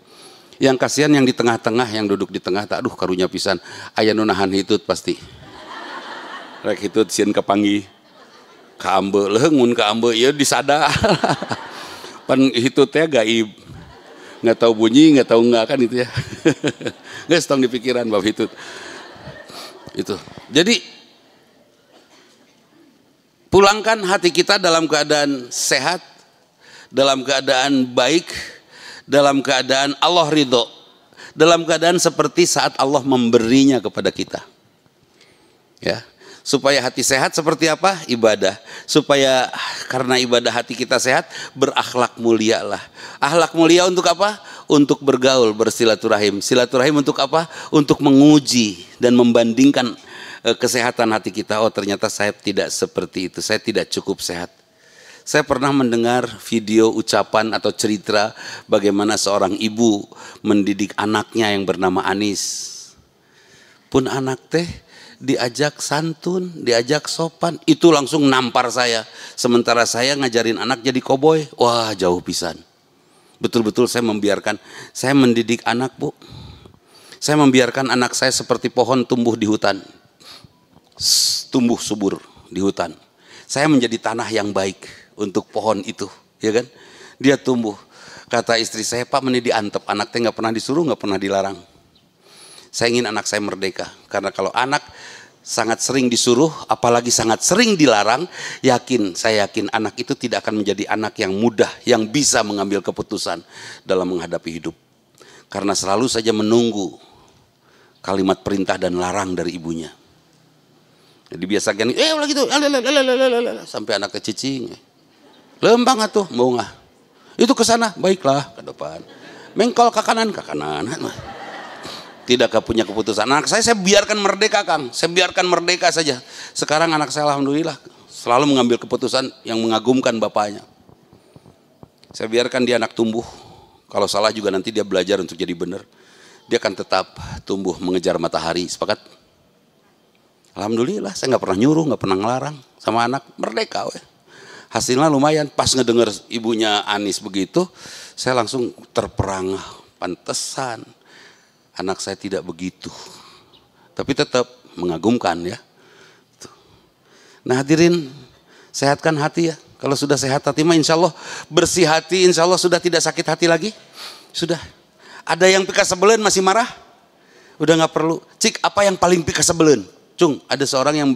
Yang kasihan yang di tengah-tengah, yang duduk di tengah, aduh karunya pisan, aya nu nahan hitut pasti. Rek hitut sieun kapanggih. Ka ambe leung mun ka ambe ieu disada. Pan hitut teh gaib. Enggak tahu bunyi, enggak tahu enggak kan itu ya. Geus tong di pikiran bab hitut. Itu. Jadi pulangkan hati kita dalam keadaan sehat, dalam keadaan baik, dalam keadaan Allah ridho, dalam keadaan seperti saat Allah memberinya kepada kita. Ya, supaya hati sehat seperti apa? Ibadah. Supaya karena ibadah hati kita sehat, berakhlak mulia lah. Akhlak mulia untuk apa? Untuk bergaul, bersilaturahim. Silaturahim untuk apa? Untuk menguji dan membandingkan kesehatan hati kita. Oh ternyata saya tidak seperti itu, saya tidak cukup sehat. Saya pernah mendengar video ucapan atau cerita bagaimana seorang ibu mendidik anaknya yang bernama Anis. Pun anak teh diajak santun, diajak sopan, itu langsung nampar saya. Sementara saya ngajarin anak jadi koboi, wah jauh pisan. Betul-betul saya mendidik anak bu. Saya membiarkan anak saya seperti pohon tumbuh di hutan. Tumbuh subur di hutan. Saya menjadi tanah yang baik untuk pohon itu, ya kan? Dia tumbuh. Kata istri saya, Pak meni diantep, anak teh nggak pernah disuruh, nggak pernah dilarang. Saya ingin anak saya merdeka, karena kalau anak sangat sering disuruh, apalagi sangat sering dilarang, saya yakin anak itu tidak akan menjadi anak yang mudah, yang bisa mengambil keputusan dalam menghadapi hidup. Karena selalu saja menunggu kalimat perintah dan larang dari ibunya. Jadi biasakan, ulah gitu, sampai anaknya cicing. Lembang atuh, mau nggak? Itu ke sana, baiklah, ke depan. Mengkol ke kanan, ke kanan. Tidak punya keputusan. Anak saya biarkan merdeka, Kang. Saya biarkan merdeka saja. Sekarang anak saya alhamdulillah selalu mengambil keputusan yang mengagumkan bapaknya. Saya biarkan dia anak tumbuh. Kalau salah juga nanti dia belajar untuk jadi benar. Dia akan tetap tumbuh mengejar matahari. Sepakat? Alhamdulillah saya nggak pernah nyuruh, nggak pernah ngelarang sama anak, merdeka. Hasilnya lumayan. Pas ngedenger ibunya Anis begitu, saya langsung terperangah. Pantesan anak saya tidak begitu. Tapi tetap mengagumkan ya. Nah hadirin, sehatkan hati ya. Kalau sudah sehat hati mah insya Allah bersih hati, insya Allah sudah tidak sakit hati lagi. Sudah. Ada yang pika sebelen masih marah? Udah nggak perlu. Cik, apa yang paling pika sebelen? Cung, ada seorang yang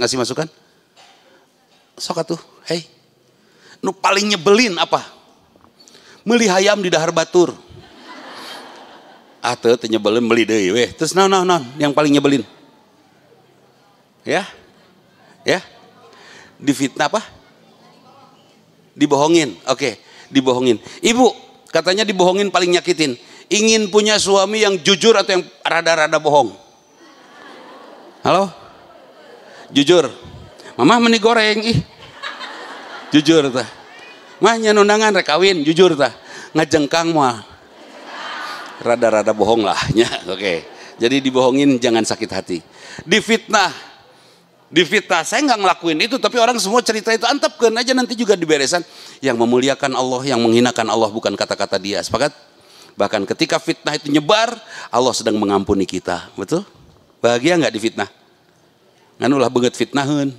ngasih masukan? Sok atuh, hei. Nu paling nyebelin apa? Meli hayam di dahar batur. Teu nyebelin beli deui weh. Terus naon yang paling nyebelin? Ya? Ya? Difitnah apa? Dibohongin. Oke, dibohongin. Ibu, katanya dibohongin paling nyakitin. Ingin punya suami yang jujur atau yang rada-rada bohong? Halo? Jujur. Mama meni goreng ih. Jujur tah. Mah nyan undangan rek kawin, jujur tah. Ngajengkang moal. Rada-rada bohong lah nya. Oke. Jadi dibohongin jangan sakit hati. Difitnah. Difitnah, saya nggak ngelakuin itu, tapi orang semua cerita itu, antepkeun aja nanti juga diberesan. Yang memuliakan Allah, yang menghinakan Allah bukan kata-kata dia. Sepakat? Bahkan ketika fitnah itu nyebar, Allah sedang mengampuni kita. Betul? Bahagia nggak difitnah? Nganulah beget fitnahun.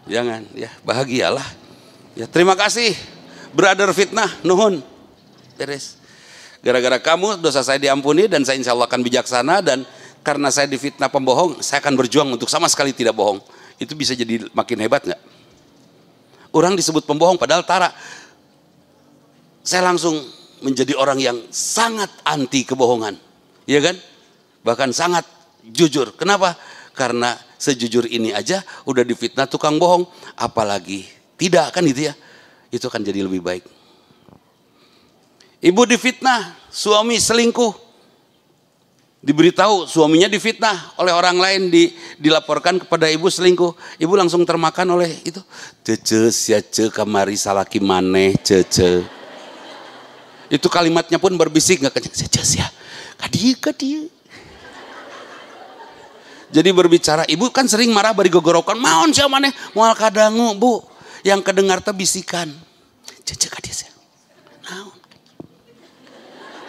Jangan, ya bahagialah. Ya terima kasih, brother fitnah, nuhun. Beres. Gara-gara kamu dosa saya diampuni dan saya insya Allah akan bijaksana, dan karena saya difitnah pembohong, saya akan berjuang untuk sama sekali tidak bohong. Itu bisa jadi makin hebat nggak? Orang disebut pembohong padahal tara. Saya langsung menjadi orang yang sangat anti kebohongan. Iya kan? Bahkan sangat jujur. Kenapa? Karena sejujur ini aja udah difitnah tukang bohong. Apalagi tidak kan itu ya. Itu akan jadi lebih baik. Ibu difitnah, suami selingkuh. Diberitahu suaminya difitnah oleh orang lain, dilaporkan kepada ibu selingkuh. Ibu langsung termakan oleh itu. Cece sia ce kamari salaki maneh cece. Itu kalimatnya pun berbisik nggak kencang. Cece sia kadieu. Jadi berbicara, ibu kan sering marah bari gogorokan. Maon sia maneh moal kadangu bu. Yang kedengar teh bisikan. Cece kadieu sia. Naon?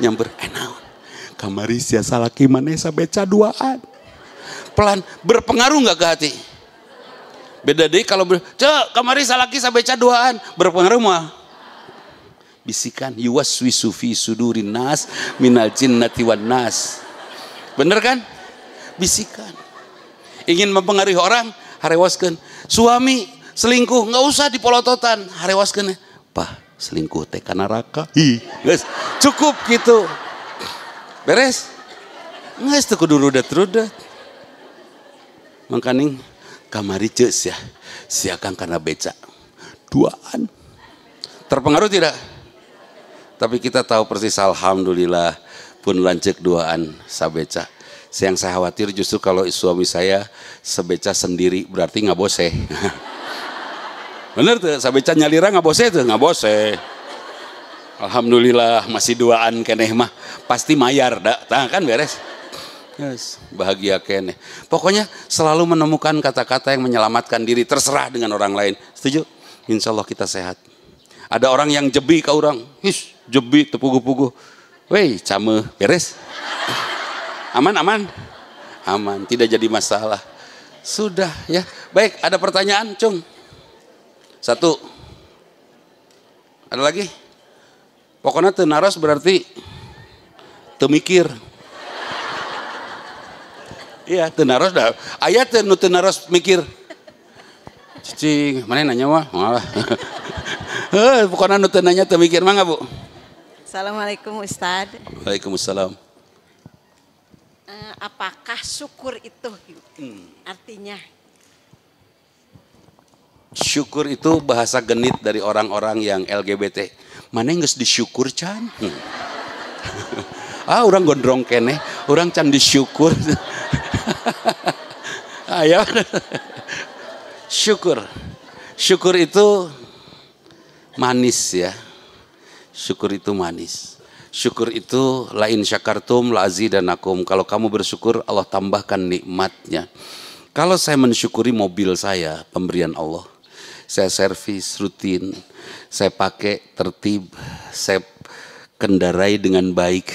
Nyamber naon? Kamari sia salaki maneh sabeca duaan. Pelan, berpengaruh nggak ke hati? Beda deh kalau kamari salaki sabeca duaan, berpengaruh mah. Bisikan yuwaswisu fi sudurin nas minal jinnati wan nas. Bener kan? Bisikan. Ingin mempengaruhi orang, harewaskeun. Suami selingkuh nggak usah dipolototan, harewaskeun. Pah, selingkuh teh kana neraka. Guys, cukup gitu. Beres? Nges tuh kudu rudat. Mangkaning kamari ceus ya. Siakang kana beca. Duaan. Terpengaruh tidak? Tapi kita tahu persis alhamdulillah pun lanceuk duaan sabeca. Yang saya khawatir justru kalau suami saya sebeca sendiri berarti ngabose. Bener tuh, sabeca nyalira ngabose tuh, ngabose. Alhamdulillah masih duaan keneh mah pasti mayar dah kan beres. Yes, bahagia keneh. Pokoknya selalu menemukan kata-kata yang menyelamatkan diri, terserah dengan orang lain. Setuju? Insya Allah kita sehat. Ada orang yang jebi ke orang, jebi tepugu-pugu. Weh, cameh, beres. Aman, tidak jadi masalah. Sudah ya. Baik, ada pertanyaan, Cung? Satu. Ada lagi? Pokoknya teu naros berarti teu mikir. Iya, teu naros dah. Aya teu nu teu naros mikir. Cicing, mana nanya mah? Malah. Pokoknya nu teu nanya teu mikir mangga, Bu. Assalamualaikum Ustaz. Waalaikumsalam. Apakah syukur itu artinya? Syukur itu bahasa genit dari orang-orang yang LGBT. Mana yang geus disyukur can? Orang gondrong kene, orang can disyukur. Ayo. Syukur. Syukur itu manis ya. Syukur itu manis. Syukur itu lain syakartum la azidanakum. Kalau kamu bersyukur, Allah tambahkan nikmatnya. Kalau saya mensyukuri mobil saya, pemberian Allah, saya servis rutin, saya pakai tertib, saya kendarai dengan baik,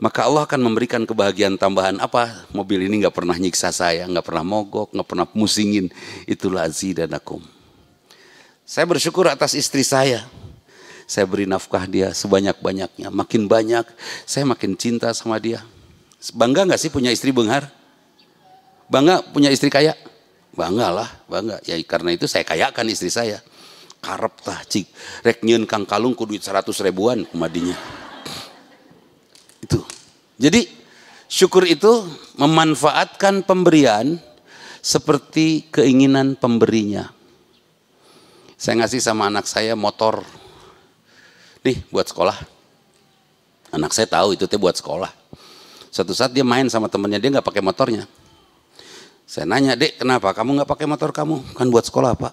maka Allah akan memberikan kebahagiaan tambahan. Apa? Mobil ini nggak pernah nyiksa saya, nggak pernah mogok, nggak pernah musingin. Itulah azidanakum. Saya bersyukur atas istri saya. Saya beri nafkah dia sebanyak-banyaknya. Makin banyak, saya makin cinta sama dia. Bangga nggak sih punya istri benghar? Bangga punya istri kaya? Bangga lah, bangga. Ya karena itu saya kayakan istri saya. Karep tah cik, rek nyieun Kang Kalung ku duit 100 ribuan kumadinya. Itu. Jadi syukur itu memanfaatkan pemberian seperti keinginan pemberinya. Saya ngasih sama anak saya motor. Nih buat sekolah. Anak saya tahu itu teh buat sekolah. Suatu saat dia main sama temennya, dia nggak pakai motornya. Saya nanya, Dek, kenapa kamu nggak pakai motor kamu? Kan buat sekolah, Pak.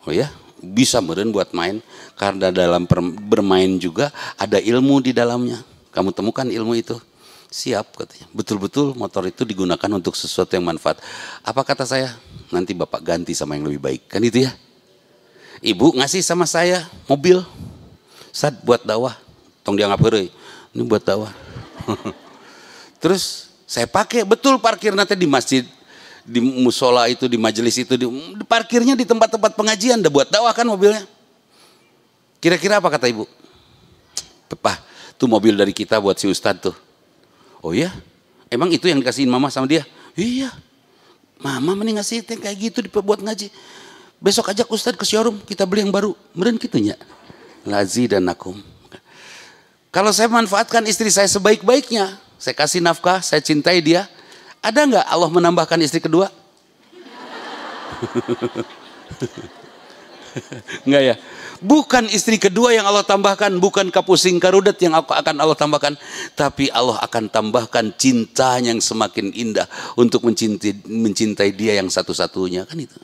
Oh ya, bisa meren buat main. Karena dalam bermain juga ada ilmu di dalamnya. Kamu temukan ilmu itu. Siap katanya. Betul-betul motor itu digunakan untuk sesuatu yang manfaat. Apa kata saya? Nanti Bapak ganti sama yang lebih baik. Kan itu ya. Ibu ngasih sama saya mobil. Sad buat dakwah, tong dianggap heureuy. Ini buat dakwah. Terus saya pakai betul parkir nanti di masjid, di musola itu, di majelis itu, parkirnya di tempat-tempat pengajian, udah buat dakwah kan mobilnya. Kira-kira apa kata ibu? Pak, tuh mobil dari kita buat si Ustadz tuh. Oh ya? Emang itu yang dikasihin mama sama dia? Iya. Mama mending ngasih kayak gitu buat ngaji. Besok ajak Ustadz ke showroom, kita beli yang baru. Meren gitunya. Lazidanakum. Kalau saya manfaatkan istri saya sebaik-baiknya, saya kasih nafkah, saya cintai dia, ada nggak Allah menambahkan istri kedua? Enggak ya? Bukan istri kedua yang Allah tambahkan, bukan kapusing karudet yang akan Allah tambahkan, tapi Allah akan tambahkan cinta yang semakin indah untuk mencintai dia yang satu-satunya, kan itu.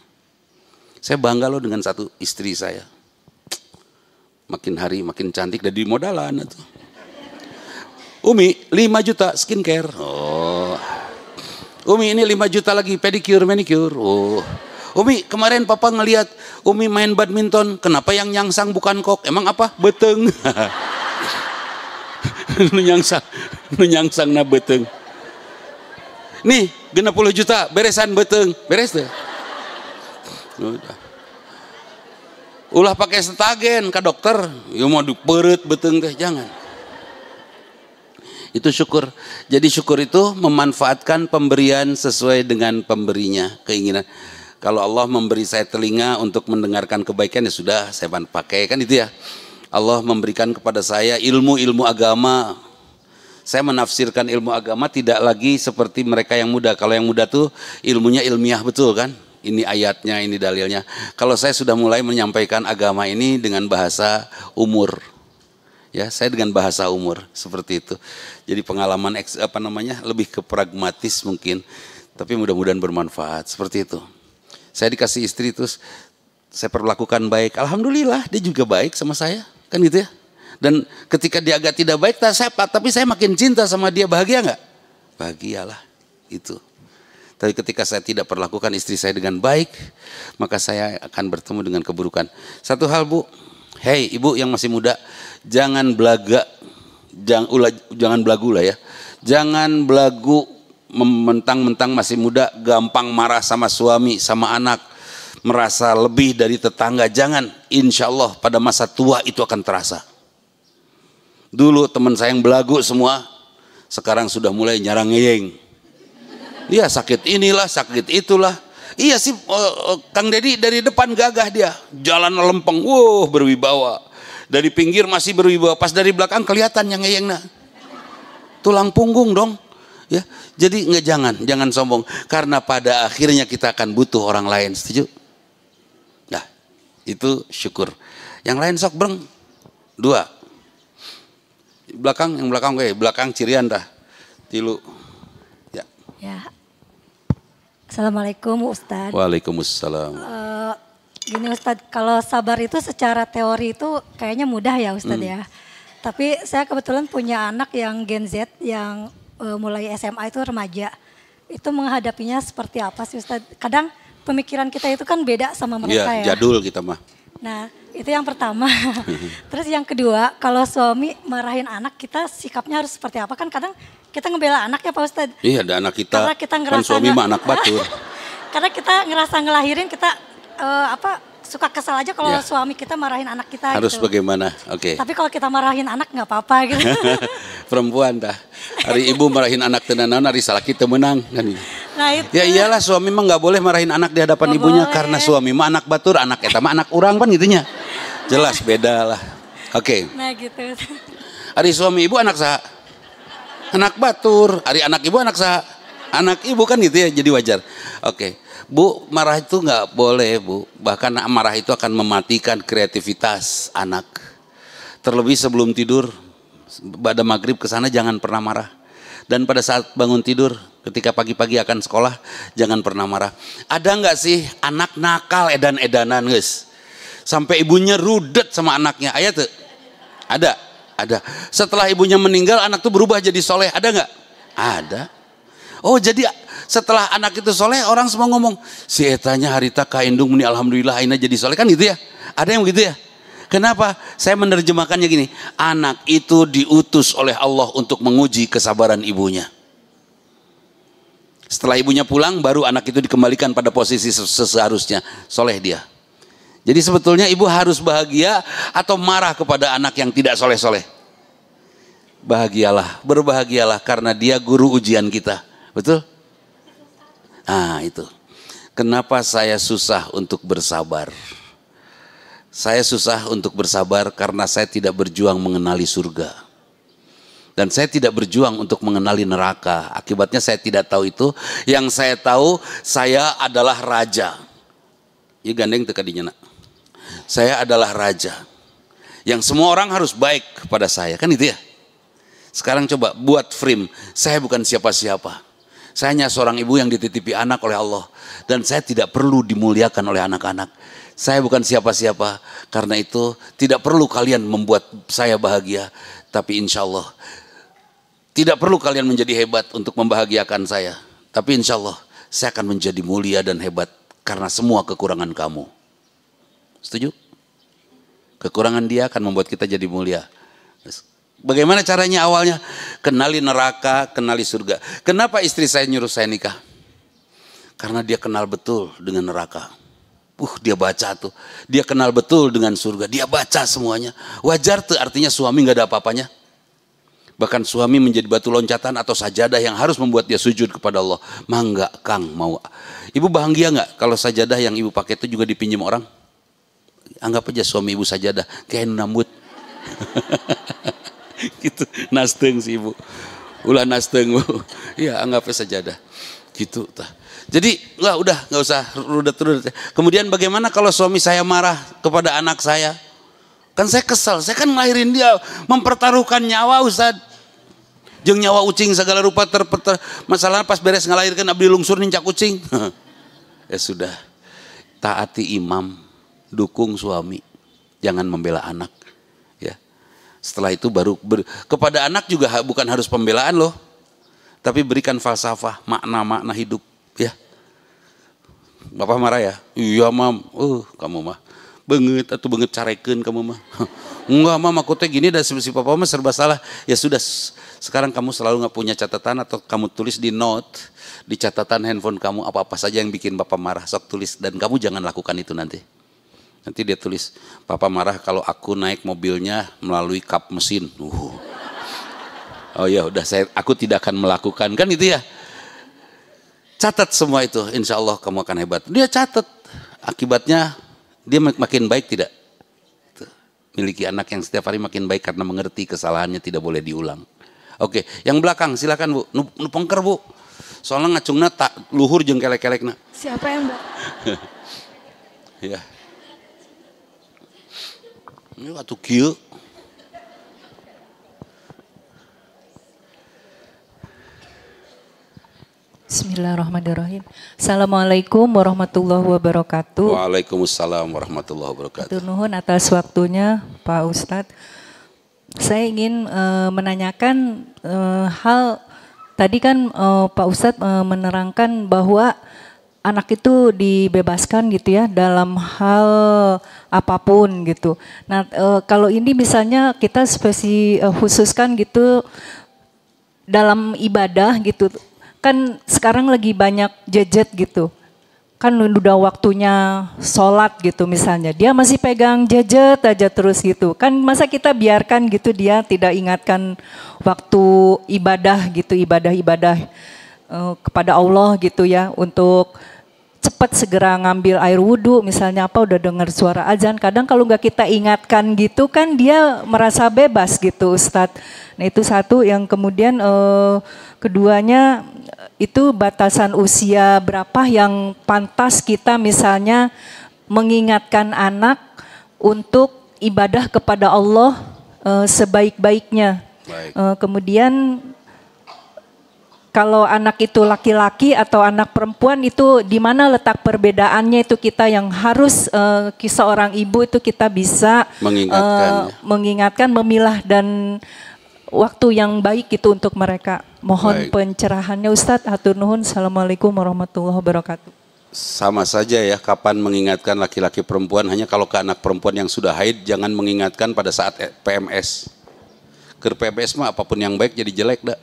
Saya bangga loh dengan satu istri saya. Makin hari makin cantik dari modalan itu. Umi 5 juta skincare. Oh. Umi ini 5 juta lagi pedicure manicure. Oh. Umi kemarin papa ngelihat Umi main badminton. Kenapa yang nyangsang bukan kok? Emang apa? Beteng. Nu nyangsang na beteng. Nih 60 juta beresan beteng. Beres deh. Udah. Ulah pakai setagen ke dokter, ya mau diperet beteng teh jangan. Itu syukur. Jadi syukur itu memanfaatkan pemberian sesuai dengan pemberinya, keinginan. Kalau Allah memberi saya telinga untuk mendengarkan kebaikan, ya sudah saya pakai, kan itu ya. Allah memberikan kepada saya ilmu agama. Saya menafsirkan ilmu agama tidak lagi seperti mereka yang muda. Kalau yang muda tuh ilmunya ilmiah betul kan. Ini ayatnya, ini dalilnya. Kalau saya sudah mulai menyampaikan agama ini dengan bahasa umur, ya saya dengan bahasa umur seperti itu. Jadi pengalaman lebih ke pragmatis mungkin, tapi mudah-mudahan bermanfaat seperti itu. Saya dikasih istri terus saya perlakukan baik. Alhamdulillah dia juga baik sama saya, kan gitu ya. Dan ketika dia agak tidak baik, tapi saya makin cinta sama dia, bahagia nggak? Bahagialah itu. Tapi ketika saya tidak perlakukan istri saya dengan baik, maka saya akan bertemu dengan keburukan. Satu hal Bu, hei ibu yang masih muda, jangan belaga, jangan belagu lah ya. Jangan belagu mentang-mentang masih muda, gampang marah sama suami, sama anak, merasa lebih dari tetangga. Jangan, insya Allah pada masa tua itu akan terasa. Dulu teman saya yang belagu semua, sekarang sudah mulai nyarang ngeyeng. Iya sakit inilah, sakit itulah. Iya sih Kang Dedi dari depan gagah dia. Jalan lempeng, berwibawa. Dari pinggir masih berwibawa, pas dari belakang kelihatan yang ngeyengna. Tulang punggung dong. Ya, jadi jangan sombong. Karena pada akhirnya kita akan butuh orang lain, setuju? Itu syukur. Yang lain sok breng. 2. Yang belakang cirian dah. 3. Ya. Ya. Assalamualaikum Ustadz. Waalaikumsalam. Gini Ustadz, kalau sabar itu secara teori itu kayaknya mudah ya Ustadz ya. Tapi saya kebetulan punya anak yang Gen Z yang mulai SMA itu remaja. Itu menghadapinya seperti apa sih Ustadz? Kadang pemikiran kita itu kan beda sama mereka ya. Jadul kita mah. Nah itu yang pertama. Terus yang kedua, kalau suami marahin anak kita sikapnya harus seperti apa? Kan kadang kita ngebela anak ya Pak Ustadz. Iya ada anak kita, karena kita kan suami mah anak batur. Karena kita ngerasa ngelahirin kita suka kesal aja kalau suami kita marahin anak kita. Harus gitu. Bagaimana? Oke. Tapi kalau kita marahin anak nggak apa-apa gitu. Perempuan dah. Hari ibu marahin anak tenanan, hari salah kita menang kan. Nah itu. Ya iyalah suami mah nggak boleh marahin anak di hadapan Gak ibunya boleh. karena suami mah anak batur, anak eta mah anak urang kan gitunya. Jelas beda lah. Oke. Nah gitu. Hari suami ibu anak saha? Anak batur. Hari anak ibu anak saha? Anak ibu kan gitu ya, jadi wajar. Oke. Bu, marah itu nggak boleh Bu. Bahkan marah itu akan mematikan kreativitas anak. Terlebih sebelum tidur, pada maghrib ke sana jangan pernah marah. Dan pada saat bangun tidur, ketika pagi-pagi akan sekolah, jangan pernah marah. Ada nggak sih anak nakal edan-edanan guys? Sampai ibunya rudet sama anaknya. Aya tuh? Ada. Setelah ibunya meninggal, anak tuh berubah jadi soleh. Ada nggak? Ada. Oh jadi setelah anak itu soleh, orang semua ngomong, si etanya harita kaindung meni alhamdulillah aina jadi soleh, kan gitu ya. Ada yang begitu ya. Kenapa? Saya menerjemahkannya gini, anak itu diutus oleh Allah untuk menguji kesabaran ibunya. Setelah ibunya pulang, baru anak itu dikembalikan pada posisi seharusnya, soleh dia. Jadi sebetulnya ibu harus bahagia atau marah kepada anak yang tidak soleh-soleh? Bahagialah, berbahagialah karena dia guru ujian kita. Betul? Nah itu. Kenapa saya susah untuk bersabar? Saya susah untuk bersabar karena saya tidak berjuang mengenali surga. Dan saya tidak berjuang untuk mengenali neraka. Akibatnya saya tidak tahu itu. Yang saya tahu, saya adalah raja. Ya gandeng teka dinya nak. Saya adalah raja. Yang semua orang harus baik kepada saya. Kan itu ya? Sekarang coba buat frame. Saya bukan siapa-siapa. Saya hanya seorang ibu yang dititipi anak oleh Allah. Dan saya tidak perlu dimuliakan oleh anak-anak. Saya bukan siapa-siapa. Karena itu tidak perlu kalian membuat saya bahagia. Tapi insya Allah. Tidak perlu kalian menjadi hebat untuk membahagiakan saya. Tapi insya Allah saya akan menjadi mulia dan hebat. Karena semua kekurangan kamu. Setuju? Kekurangan dia akan membuat kita jadi mulia. Bagaimana caranya awalnya? Kenali neraka, kenali surga. Kenapa istri saya nyuruh saya nikah? Karena dia kenal betul dengan neraka. Dia baca tuh. Dia kenal betul dengan surga. Dia baca semuanya. Wajar tuh artinya suami gak ada apa-apanya. Bahkan suami menjadi batu loncatan atau sajadah yang harus membuat dia sujud kepada Allah. Mangga Kang mau. Ibu bahagia gak kalau sajadah yang ibu pakai itu juga dipinjam orang? Anggap aja suami ibu sajadah. Kayak nambut. Gitu nasteng sih ibu, ulah nasteng bu, ya anggapnya sajadah, gitu tah. Jadi nggak usah rudet. Kemudian bagaimana kalau suami saya marah kepada anak saya? Kan saya kesal, saya kan ngelahirin dia, mempertaruhkan nyawa Ustad. Jeung nyawa ucing segala rupa masalah pas beres ngelahirkan abdi lungsur nincak ucing. Ya sudah, taati imam, dukung suami, jangan membela anak. Setelah itu baru kepada anak juga bukan harus pembelaan loh. Tapi berikan falsafah, makna-makna hidup ya. Bapak marah ya? Iya mam, kamu mah banget atau banget carekeun kamu mah. Enggak mam, aku teh gini dan si papa mah serba salah. Ya sudah, sekarang kamu selalu nggak punya catatan atau kamu tulis di note, di catatan handphone kamu apa-apa saja yang bikin bapak marah, sok tulis dan kamu jangan lakukan itu nanti. Nanti dia tulis, papa marah kalau aku naik mobilnya melalui kap mesin. Oh ya udah aku tidak akan melakukan, kan itu ya. Catat semua itu, insya Allah kamu akan hebat. Dia catat, akibatnya dia makin baik tidak? Miliki anak yang setiap hari makin baik karena mengerti kesalahannya tidak boleh diulang. Oke, yang belakang silakan bu, nu pengker bu. Soalnya ngacungna tak luhur jeung kelek-kelekna. Siapa yang belakang? Ya. Ini waktu kieu. Bismillahirrahmanirrahim. Assalamualaikum warahmatullahi wabarakatuh. Waalaikumsalam warahmatullahi wabarakatuh. Hatur nuhun atas waktunya Pak Ustadz. Saya ingin menanyakan hal tadi kan Pak Ustadz menerangkan bahwa anak itu dibebaskan gitu ya dalam hal apapun gitu. Nah kalau ini misalnya kita khususkan gitu dalam ibadah gitu. Kan sekarang lagi banyak gadget gitu. Kan udah waktunya sholat gitu misalnya. Dia masih pegang gadget aja terus gitu. Kan masa kita biarkan gitu dia tidak ingatkan waktu ibadah gitu. Ibadah-ibadah kepada Allah gitu ya. Untuk cepat segera ngambil air wudhu misalnya apa udah dengar suara azan. Kadang kalau nggak kita ingatkan gitu kan dia merasa bebas gitu Ustadz. Nah itu satu yang kemudian keduanya itu batasan usia berapa yang pantas kita misalnya mengingatkan anak untuk ibadah kepada Allah sebaik-baiknya. Kemudian kalau anak itu laki-laki atau anak perempuan itu di mana letak perbedaannya itu kita yang harus kisah orang ibu itu kita bisa mengingatkan, memilah dan waktu yang baik itu untuk mereka. Mohon pencerahannya Ustadz. Hatur nuhun. Assalamualaikum warahmatullahi wabarakatuh. Sama saja ya, kapan mengingatkan laki-laki perempuan, hanya kalau ke anak perempuan yang sudah haid jangan mengingatkan pada saat PMS. Ke PMS mah apapun yang baik jadi jelek dah.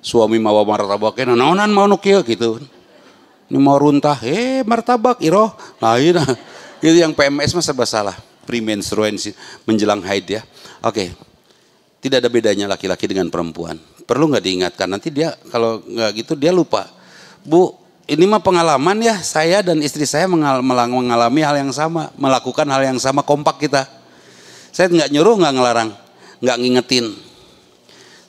Suami mawa martabaknya naonan mau nu kieu gitu. Ini mau runtah, martabak iroh. Nah, itu yang PMS mah serba salah. Premenstruasi menjelang haid ya. Oke. Tidak ada bedanya laki-laki dengan perempuan. Perlu nggak diingatkan? Nanti dia kalau nggak gitu dia lupa. Bu, ini mah pengalaman ya. Saya dan istri saya mengalami hal yang sama, melakukan hal yang sama, kompak kita. Saya nggak nyuruh, nggak ngelarang, nggak ngingetin.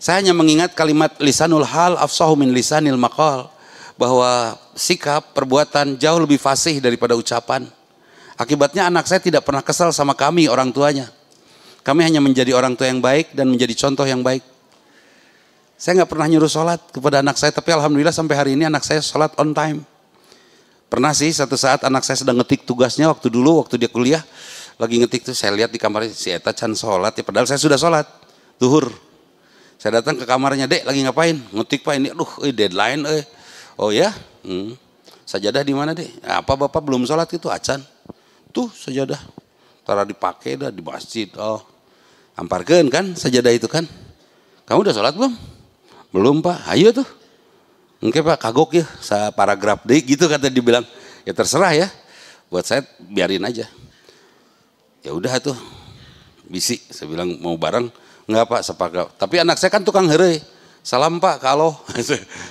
Saya hanya mengingat kalimat lisanul hal afsahu min lisanil maqal, bahwa sikap, perbuatan jauh lebih fasih daripada ucapan. Akibatnya anak saya tidak pernah kesal sama kami orang tuanya. Kami hanya menjadi orang tua yang baik dan menjadi contoh yang baik. Saya nggak pernah nyuruh sholat kepada anak saya, tapi alhamdulillah sampai hari ini anak saya sholat on time. Pernah sih satu saat anak saya sedang ngetik tugasnya waktu dia kuliah, lagi ngetik tuh saya lihat di kamarnya si Eta can sholat ya, padahal saya sudah sholat zuhur. Saya datang ke kamarnya, Dek lagi ngapain? Ngetik Pak ini, deadline. Oh ya, sajadah di mana Dek? Apa Bapak belum sholat itu acan? Tuh sajadah, tara dipakai dah di masjid. Oh, amparkeun kan sajadah itu kan? Kamu udah sholat belum? Belum Pak, ayo tuh. Oke Pak, kagok ya, paragraf deh gitu kata dibilang. Ya terserah ya, buat saya biarin aja. Ya udah tuh, bisi. Saya bilang mau bareng, enggak Pak sepakat. Tapi anak saya kan tukang heureuy. Salam Pak kalau,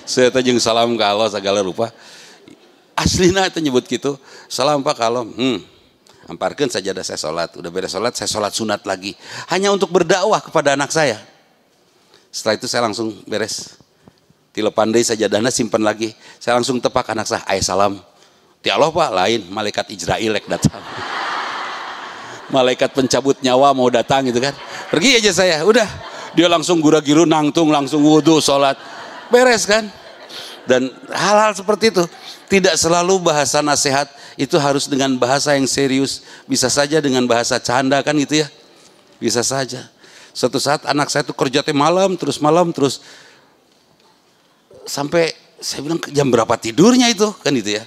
saya tajeng salam kalau segala rupa. Aslina itu nyebut gitu, salam Pak kalau. Amparkeun sajadah saya sholat, udah beres sholat, saya sholat sunat lagi. Hanya untuk berdakwah kepada anak saya. Setelah itu saya langsung beres. Tilepan deui sajadahna simpen lagi. Saya langsung tepak anak saya, "Ai salam." Ti Allah Pak, lain malaikat Ijrail rek datang. Malaikat pencabut nyawa mau datang gitu kan. Pergi aja saya, udah. Dia langsung gura-giru nangtung, langsung wudu, sholat. Beres kan? Dan hal-hal seperti itu. Tidak selalu bahasa nasihat itu harus dengan bahasa yang serius. Bisa saja dengan bahasa canda kan gitu ya. Bisa saja. Suatu saat anak saya tuh kerja malam terus sampai saya bilang jam berapa tidurnya itu kan gitu ya.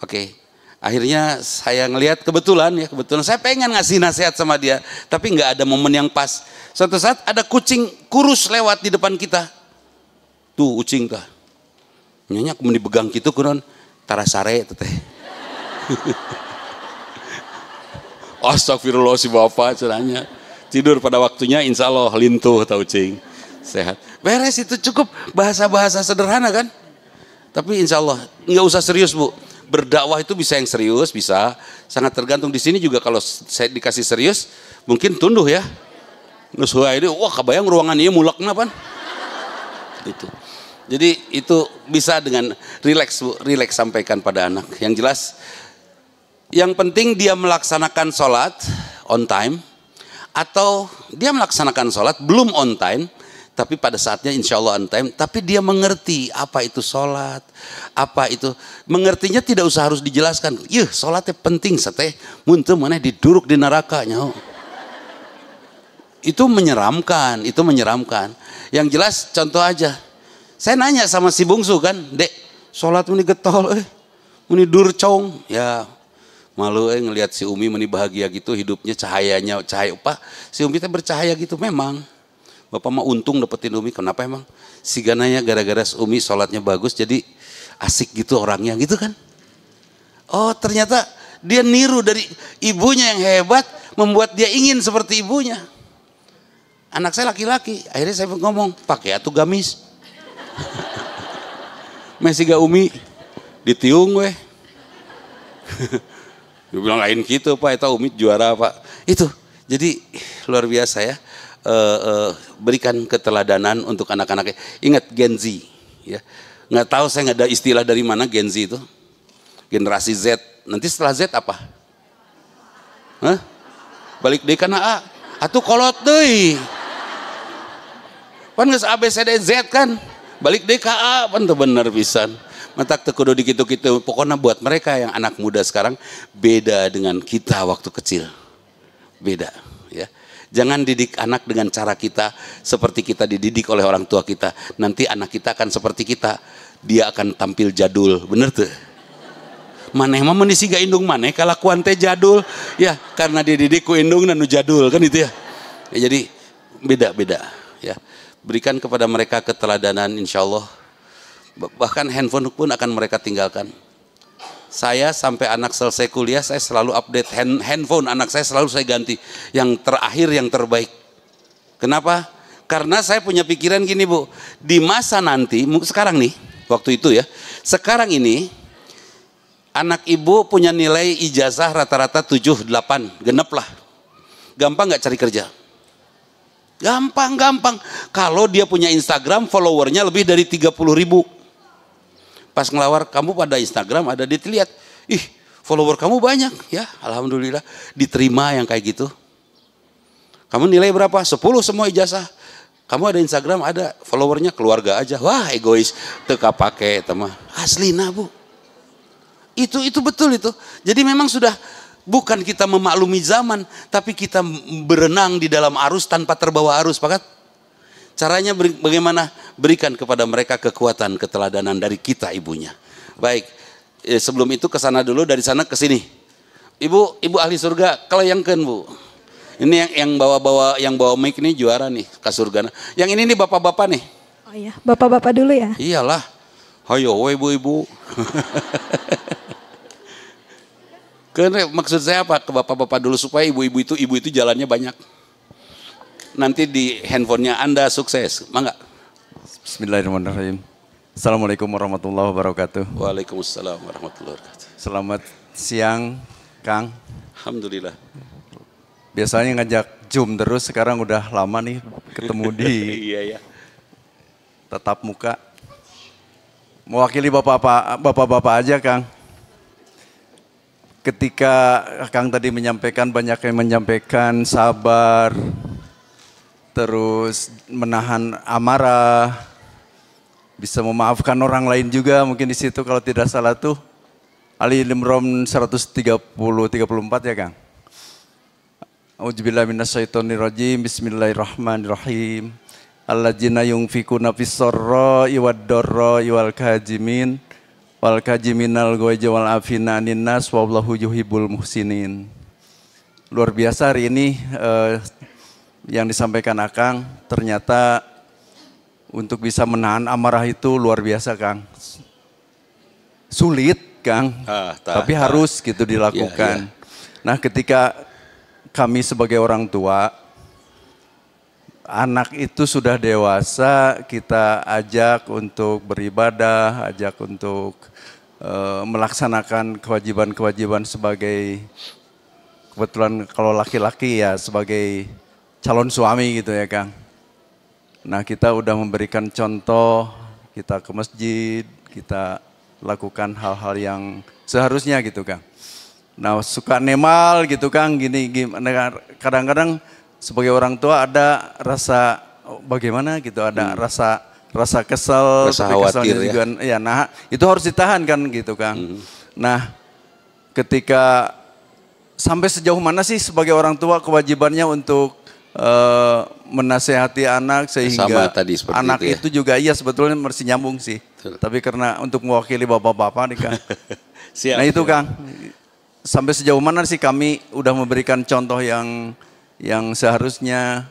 Oke. Akhirnya saya ngelihat kebetulan saya pengen ngasih nasihat sama dia, tapi nggak ada momen yang pas. Suatu saat ada kucing kurus lewat di depan kita. Tuh kucing tah. Nyanyi kemudian dipegang gitu kunon tarasare teh. Astagfirullah si bapak cenanya. Tidur pada waktunya insya Allah lintuh tau cing. Sehat. Beres itu cukup bahasa-bahasa sederhana kan. Tapi insya Allah nggak usah serius Bu. Berdakwah itu bisa yang serius, bisa. Sangat tergantung di sini juga kalau saya dikasih serius mungkin tunduh ya. Nusuai ini wah kebayang ruangan ini mulak kenapa? Itu. Jadi itu bisa dengan rileks Bu, rileks sampaikan pada anak. Yang jelas yang penting dia melaksanakan sholat on time. Atau dia melaksanakan sholat belum on time, tapi pada saatnya insya Allah on time, tapi dia mengerti apa itu sholat, apa itu, mengertinya tidak usah harus dijelaskan. Yuh, sholatnya penting sateh, muntah mana diduruk di nerakanya. Itu menyeramkan, itu menyeramkan. Yang jelas contoh aja, saya nanya sama si bungsu kan, dek, sholat meni getol, meni durcong, ya. Malu ngelihat si Umi meni bahagia gitu hidupnya, cahayanya cahaya apa? Si Umi teh bercahaya gitu memang. Bapak mah untung dapetin Umi, kenapa emang? Si gananya gara-gara si Umi sholatnya bagus jadi asik gitu orangnya gitu kan. Oh ternyata dia niru dari ibunya yang hebat membuat dia ingin seperti ibunya. Anak saya laki-laki, akhirnya saya ngomong pakai atuh gamis. Masih gak Umi ditiung weh. Dia bilang lain gitu Pak, itu Umi juara Pak. Itu, jadi luar biasa ya. Berikan keteladanan untuk anak-anaknya. Ingat Gen Z, ya. Nggak tahu saya nggak ada istilah dari mana Gen Z itu. Generasi Z. Nanti setelah Z apa? Hah? Balik deh karena A. Atuh kolot deh. Pan nggak A B C D Z kan? Balik deh ke A, pan tuh bener pisan. Matak tekudu di gitu-gitu. Pokoknya buat mereka yang anak muda sekarang beda dengan kita waktu kecil. Beda, ya. Jangan didik anak dengan cara kita seperti kita dididik oleh orang tua kita. Nanti anak kita akan seperti kita. Dia akan tampil jadul. Bener tuh? Maneh mah menisiga indung maneh kalakuan teh jadul. Ya, karena dididik ku indung dan jadul kan itu ya. Ya jadi beda-beda, ya. Berikan kepada mereka keteladanan insyaallah. Bahkan handphone pun akan mereka tinggalkan. Saya sampai anak selesai kuliah saya selalu update handphone anak saya, selalu saya ganti yang terakhir yang terbaik. Kenapa? Karena saya punya pikiran gini Bu, di masa nanti sekarang nih waktu itu ya, sekarang ini anak ibu punya nilai ijazah rata-rata 7, 8, genep lah. Gampang nggak cari kerja? Gampang. Kalau dia punya Instagram followernya lebih dari 30.000. Pas ngelawar kamu pada Instagram ada dilihat, ih follower kamu banyak ya, alhamdulillah diterima yang kayak gitu. Kamu nilai berapa? 10 semua ijazah. Kamu ada Instagram ada followernya keluarga aja, wah egois, teka pakai teman. Aslina Bu. Itu betul itu. Jadi memang sudah bukan kita memaklumi zaman, tapi kita berenang di dalam arus tanpa terbawa arus, pakat. Caranya bagaimana? Berikan kepada mereka kekuatan, keteladanan dari kita ibunya. Baik, sebelum itu ke sana dulu, dari sana ke sini. Ibu ahli surga, kelayangkan Bu. Ini yang bawa mic ini juara nih ke surga. Yang ini nih bapak-bapak nih. Oh iya, bapak-bapak dulu ya. Iyalah. Hayo ibu-ibu. Karena maksud saya apa? Ke bapak-bapak dulu supaya ibu itu jalannya banyak. Nanti di handphonenya Anda sukses, mangga. Bismillahirrahmanirrahim. Assalamualaikum warahmatullahi wabarakatuh. Waalaikumsalam warahmatullahi wabarakatuh. Selamat siang, Kang. Alhamdulillah. Biasanya ngajak Zoom terus, sekarang udah lama nih ketemu di Iya. tatap muka. Mewakili bapak-bapak aja, Kang. Ketika Kang tadi menyampaikan, banyak yang menyampaikan sabar, terus menahan amarah, bisa memaafkan orang lain juga, mungkin di situ kalau tidak salah tuh Ali Imran 134 ya Kang. Auzubillahi minasyaitonirrajim. Bismillahirrahmanirrahim. Alladzina yunfikuna fis-sarra'i wad-dharra'i wal kajiminal ghaizi wal afina 'anin nas wallahu yuhibbul muhsinin. Luar biasa hari ini yang disampaikan Akang, ternyata untuk bisa menahan amarah itu luar biasa Kang. Sulit Kang, tapi harus gitu dilakukan. Iya. Nah ketika kami sebagai orang tua, anak itu sudah dewasa, kita ajak untuk beribadah, ajak untuk melaksanakan kewajiban-kewajiban sebagai, kebetulan kalau laki-laki ya sebagai calon suami gitu ya Kang. Nah kita udah memberikan contoh, kita ke masjid, kita lakukan hal-hal yang seharusnya gitu Kang. Nah suka nemal gitu Kang, gini kadang-kadang sebagai orang tua ada rasa bagaimana gitu, ada rasa kesel, Rasa tapi keselnya khawatir ya. juga, ya. Nah itu harus ditahan kan gitu Kang. Nah ketika sampai sejauh mana sih sebagai orang tua kewajibannya untuk menasehati anak sehingga Sama tadi seperti anak itu ya. itu juga iya sebetulnya masih nyambung sih. Betul. Tapi karena untuk mewakili bapak-bapak nih Kang. Siap, Nah itu siap. Kang, sampai sejauh mana sih kami udah memberikan contoh yang seharusnya,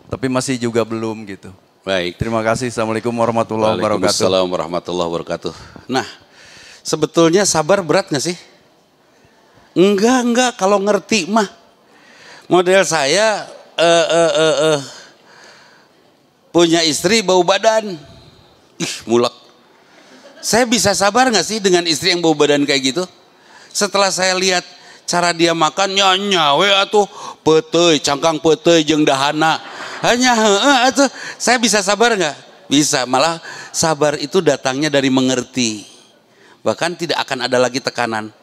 tapi masih juga belum gitu. Baik. Terima kasih. Assalamualaikum warahmatullahi wabarakatuh. Waalaikumsalam warahmatullahi wabarakatuh. Nah, sebetulnya sabar berat nggak sih? Enggak. Kalau ngerti mah. Model saya punya istri bau badan. Ih, mulek. Saya bisa sabar nggak sih dengan istri yang bau badan kayak gitu? Setelah saya lihat cara dia makan, nyawe atuh peteuy, cangkang peteuy jeung dahana. Hanya atuh, saya bisa sabar nggak? Bisa, malah sabar itu datangnya dari mengerti. Bahkan tidak akan ada lagi tekanan.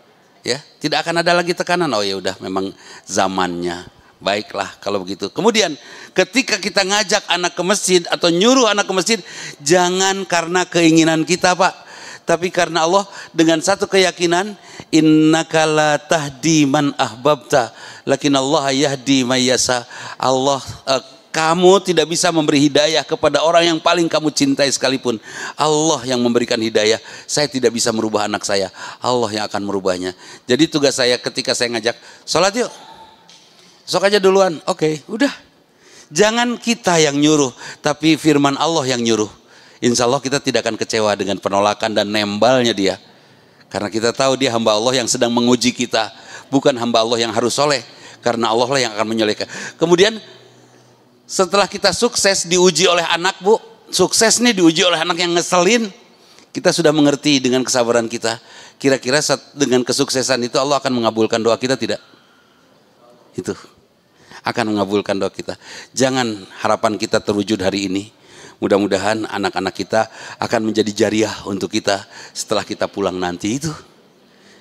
Ya, tidak akan ada lagi tekanan. Oh ya udah, memang zamannya. Baiklah kalau begitu. Kemudian ketika kita ngajak anak ke masjid atau nyuruh anak ke masjid, jangan karena keinginan kita Pak. Tapi karena Allah dengan satu keyakinan, innaka la tahdi man ahbabta, lakin Allah yahdi may yasha. Allah kamu tidak bisa memberi hidayah kepada orang yang paling kamu cintai sekalipun. Allah yang memberikan hidayah. Saya tidak bisa merubah anak saya. Allah yang akan merubahnya. Jadi tugas saya ketika saya ngajak, sholat yuk. Sok aja duluan. Oke, udah. Jangan kita yang nyuruh, tapi firman Allah yang nyuruh. Insya Allah kita tidak akan kecewa dengan penolakan dan nembalnya dia. Karena kita tahu dia hamba Allah yang sedang menguji kita. Bukan hamba Allah yang harus soleh. Karena Allah lah yang akan menyolehkan. Kemudian setelah kita sukses diuji oleh anak Bu. Sukses nih diuji oleh anak yang ngeselin. Kita sudah mengerti dengan kesabaran kita. Kira-kira dengan kesuksesan itu Allah akan mengabulkan doa kita tidak? Itu akan mengabulkan doa kita. Jangan harapan kita terwujud hari ini. Mudah-mudahan anak-anak kita akan menjadi jariah untuk kita setelah kita pulang nanti itu.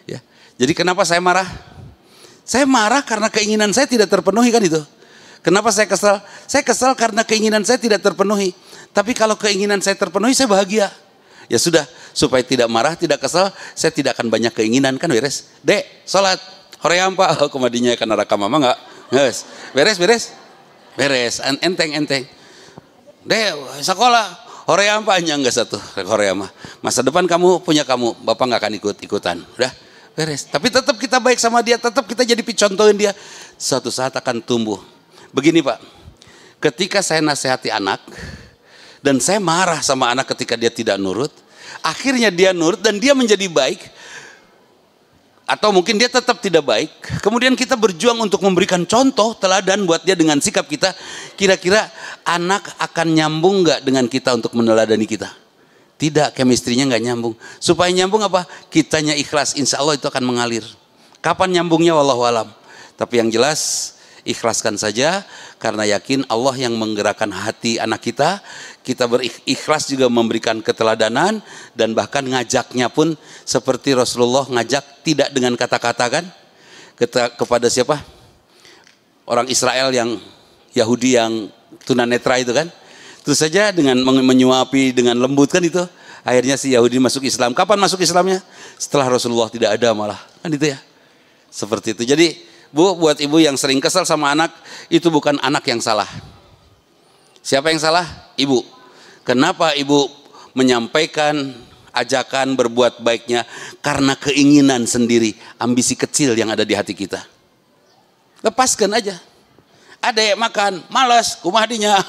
Ya. Jadi kenapa saya marah? Saya marah karena keinginan saya tidak terpenuhi kan itu. Kenapa saya kesal? Saya kesal karena keinginan saya tidak terpenuhi. Tapi kalau keinginan saya terpenuhi, saya bahagia. Ya sudah, supaya tidak marah, tidak kesal, saya tidak akan banyak keinginan kan beres. Dek, sholat. Hoream Pak, oh, kumadinya karena raka mama enggak. Yes. Beres, enteng. Dek, sekolah. Hoream Pak, hanya enggak satu. Hoream mah. Masa depan kamu punya kamu, Bapak enggak akan ikut-ikutan. Udah, beres. Tapi tetap kita baik sama dia, tetap kita jadi contohin dia. Suatu saat akan tumbuh. Begini Pak, ketika saya nasihati anak dan saya marah sama anak ketika dia tidak nurut, akhirnya dia nurut dan dia menjadi baik, atau mungkin dia tetap tidak baik, kemudian kita berjuang untuk memberikan contoh teladan buat dia dengan sikap kita, kira-kira anak akan nyambung gak dengan kita untuk meneladani kita? Tidak, chemistry-nya gak nyambung. Supaya nyambung apa? Kitanya ikhlas, insya Allah itu akan mengalir. Kapan nyambungnya wallahu alam. Tapi yang jelas ikhlaskan saja karena yakin Allah yang menggerakkan hati anak kita. Kita berikhlas juga memberikan keteladanan dan bahkan ngajaknya pun seperti Rasulullah ngajak tidak dengan kata-kata kan kepada siapa? Orang Israel yang Yahudi yang tunanetra itu kan. Terus saja dengan menyuapi dengan lembut kan itu. Akhirnya si Yahudi masuk Islam. Kapan masuk Islamnya? Setelah Rasulullah tidak ada malah. Kan itu ya. Seperti itu. Jadi Bu, buat ibu yang sering kesal sama anak, itu bukan anak yang salah. Siapa yang salah? Ibu. Kenapa ibu menyampaikan ajakan berbuat baiknya? Karena keinginan sendiri, ambisi kecil yang ada di hati kita. Lepaskan aja. Adek makan, malas, kumahdinya.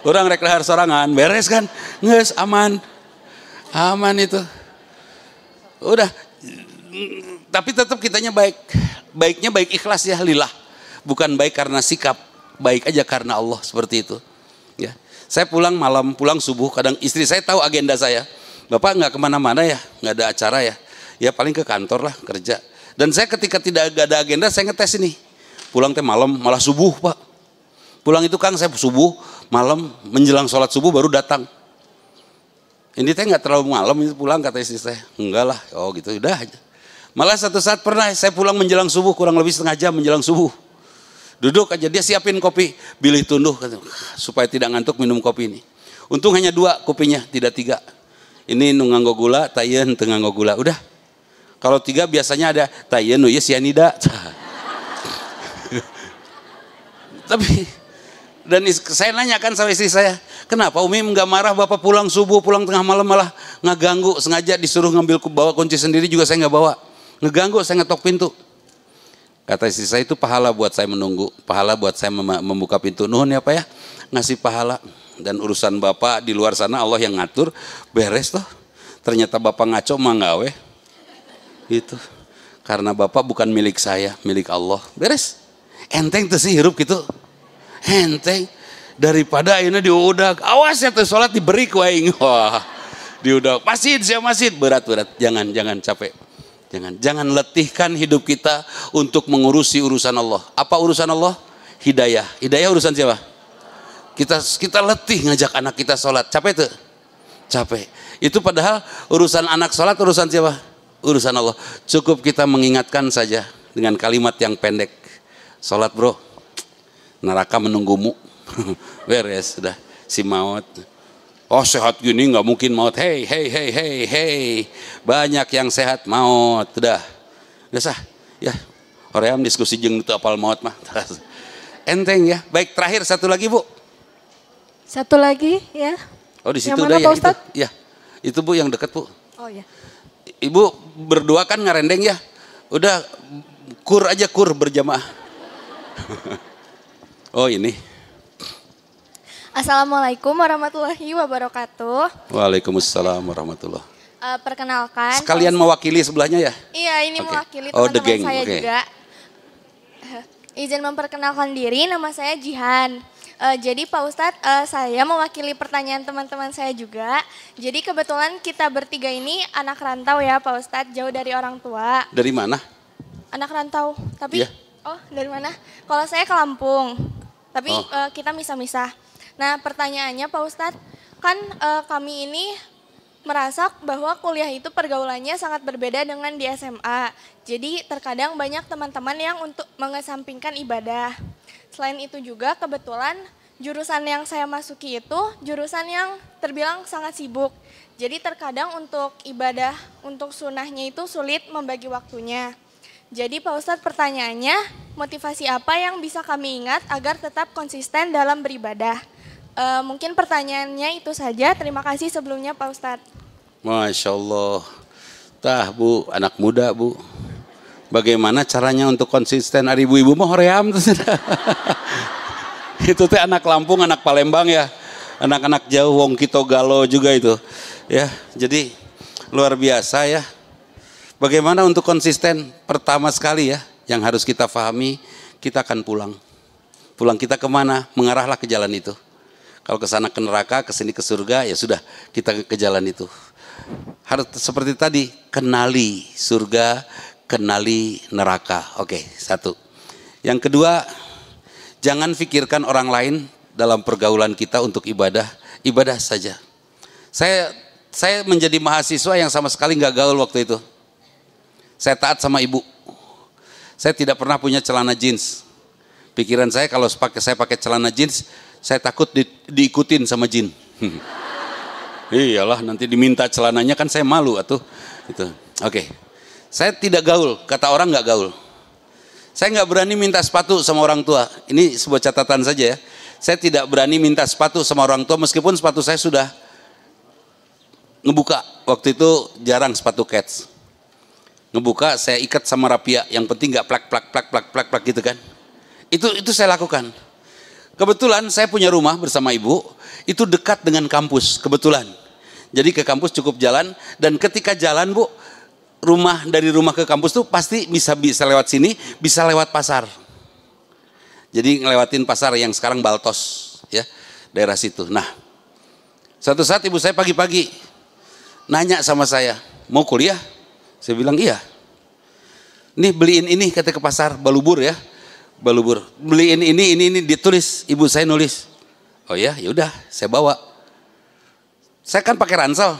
Orang rek lahar sorangan, beres kan? Nges, aman. Aman itu. Udah. Tapi tetap kitanya baik. Baiknya baik ikhlas ya lillah. Bukan baik karena sikap. Baik aja karena Allah seperti itu. Ya. Saya pulang malam, pulang subuh. Kadang istri saya tahu agenda saya. Bapak nggak kemana-mana ya, nggak ada acara ya. Ya paling ke kantor lah kerja. Dan saya ketika tidak ada agenda saya ngetes ini. Pulang teh malam, malah subuh Pak. Pulang itu Kang saya subuh, malam menjelang sholat subuh baru datang. Ini teh nggak terlalu malam itu pulang kata istri saya. Enggak lah, oh gitu udah aja. Malah satu saat pernah saya pulang menjelang subuh, kurang lebih setengah jam menjelang subuh. Duduk aja, dia siapin kopi, bilih tunduh supaya tidak ngantuk minum kopi ini. Untung hanya 2 kopinya, tidak 3. Ini nu nganggo gula, tayeun teu nganggo gula. Udah. Kalau 3 biasanya ada tayeun nu ieu sianida. Tapi dan saya nanyakan sama istri saya, kenapa Umi nggak marah bapak pulang subuh, pulang tengah malam malah ngeganggu, sengaja disuruh ngambil bawa kunci sendiri juga saya nggak bawa, ngeganggu, saya ngetok pintu. Kata istri saya, itu pahala buat saya menunggu, pahala buat saya membuka pintu. Nuhun ya Pak ya, ngasih pahala. Dan urusan bapak di luar sana Allah yang ngatur, beres toh. Ternyata bapak ngaco mah gawe, gitu. Karena bapak bukan milik saya, milik Allah, beres. Enteng tuh sih hirup gitu. Enteng daripada ini diudak, awas ya tuh sholat diberi kuaing, wah diudak masjid saya masjid berat, jangan capek, jangan letihkan hidup kita untuk mengurusi urusan Allah. Apa urusan Allah? Hidayah urusan siapa? Kita letih ngajak anak kita sholat, capek tuh, capek. Itu padahal urusan anak sholat urusan siapa? Urusan Allah. Cukup kita mengingatkan saja dengan kalimat yang pendek, sholat bro, neraka menunggumu. Beres sudah si maut. Oh sehat gini nggak mungkin maut. Hey, banyak yang sehat maut. Udah sah ya. Hoream diskusi jeung teu apal maut mah. Enteng ya. Baik, terakhir satu lagi Bu. Satu lagi ya. Oh di situ yang udah mana, ya Pak Ustadz? itu. Ya. Itu Bu yang dekat Bu. Oh ya. Ibu berdua kan ngarendeng ya. Udah kur aja berjamaah. Oh ini. Assalamualaikum warahmatullahi wabarakatuh. Waalaikumsalam warahmatullahi. Perkenalkan. Sekalian mewakili sebelahnya ya? Iya, ini mewakili the teman-teman gang. saya juga. Izin memperkenalkan diri, nama saya Jihan. Jadi Pak Ustadz, saya mewakili pertanyaan teman-teman saya juga. Jadi kebetulan kita bertiga ini anak rantau ya Pak Ustadz, jauh dari orang tua. Dari mana? Anak rantau, tapi Iya. Oh dari mana? Kalau saya ke Lampung, tapi kita misah-misah. Nah pertanyaannya Pak Ustadz, kan kami ini merasa bahwa kuliah itu pergaulannya sangat berbeda dengan di SMA. Jadi terkadang banyak teman-teman yang untuk mengesampingkan ibadah. Selain itu juga kebetulan jurusan yang saya masuki itu jurusan yang terbilang sangat sibuk. Jadi terkadang untuk ibadah, untuk sunnahnya itu sulit membagi waktunya. Jadi Pak Ustadz pertanyaannya, motivasi apa yang bisa kami ingat agar tetap konsisten dalam beribadah? Mungkin pertanyaannya itu saja. Terima kasih sebelumnya Pak Ustadz. Masya Allah. Tah Bu, anak muda Bu. Bagaimana caranya untuk konsisten? Ari ibu-ibu mah hoream. Itu teh anak Lampung, anak Palembang ya. Anak-anak jauh, wong Kito Galo juga itu. Ya, jadi luar biasa ya. Bagaimana untuk konsisten? Pertama sekali ya, yang harus kita pahami, kita akan pulang. Pulang kita kemana? Mengarahlah ke jalan itu. Kalau ke sana ke neraka, ke sini ke surga, ya sudah kita ke jalan itu. Harus seperti tadi, kenali surga, kenali neraka. Oke, satu. Yang kedua, jangan pikirkan orang lain dalam pergaulan kita untuk ibadah, ibadah saja. Saya menjadi mahasiswa yang sama sekali nggak gaul waktu itu. Saya taat sama ibu. Saya tidak pernah punya celana jeans. Pikiran saya kalau saya pakai celana jeans, saya takut diikutin sama jin. Iyalah nanti diminta celananya kan saya malu atuh. Gitu. Oke. Saya tidak gaul, kata orang nggak gaul. Saya nggak berani minta sepatu sama orang tua. Ini sebuah catatan saja ya. Saya tidak berani minta sepatu sama orang tua meskipun sepatu saya sudah ngebuka. Waktu itu jarang sepatu Keds. Ngebuka saya ikat sama rapia, yang penting nggak plak gitu kan. Itu saya lakukan. Kebetulan saya punya rumah bersama ibu, itu dekat dengan kampus, kebetulan. Jadi ke kampus cukup jalan, dan ketika jalan Bu, dari rumah ke kampus tuh pasti bisa lewat sini, bisa lewat pasar. Jadi ngelewatin pasar yang sekarang Baltos, ya, daerah situ. Nah, suatu saat ibu saya pagi-pagi nanya sama saya, mau kuliah? Saya bilang iya. Nih beliin ini kata ke pasar, balubur ya. Balubur. Beliin ini ditulis, ibu saya nulis. Oh ya, yaudah saya bawa. Saya kan pakai ransel.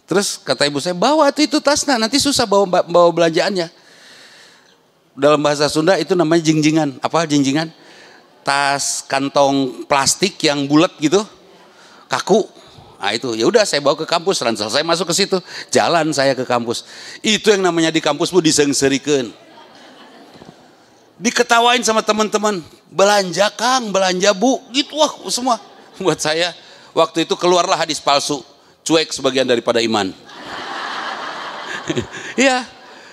Terus kata ibu saya, bawa itu tasnya, nanti susah bawa belanjaannya. dalam bahasa Sunda itu namanya jingjingan. Apa jingjingan? Tas kantong plastik yang bulat gitu, kaku. Nah itu, ya udah saya bawa ke kampus, ransel saya masuk ke situ, jalan saya ke kampus. Itu yang namanya di kampus bu disengserikan. Diketawain sama teman-teman, belanja Kang, belanja Bu, gitu wah semua. Buat saya, waktu itu keluarlah hadis palsu, cuek sebagian daripada iman. Iya,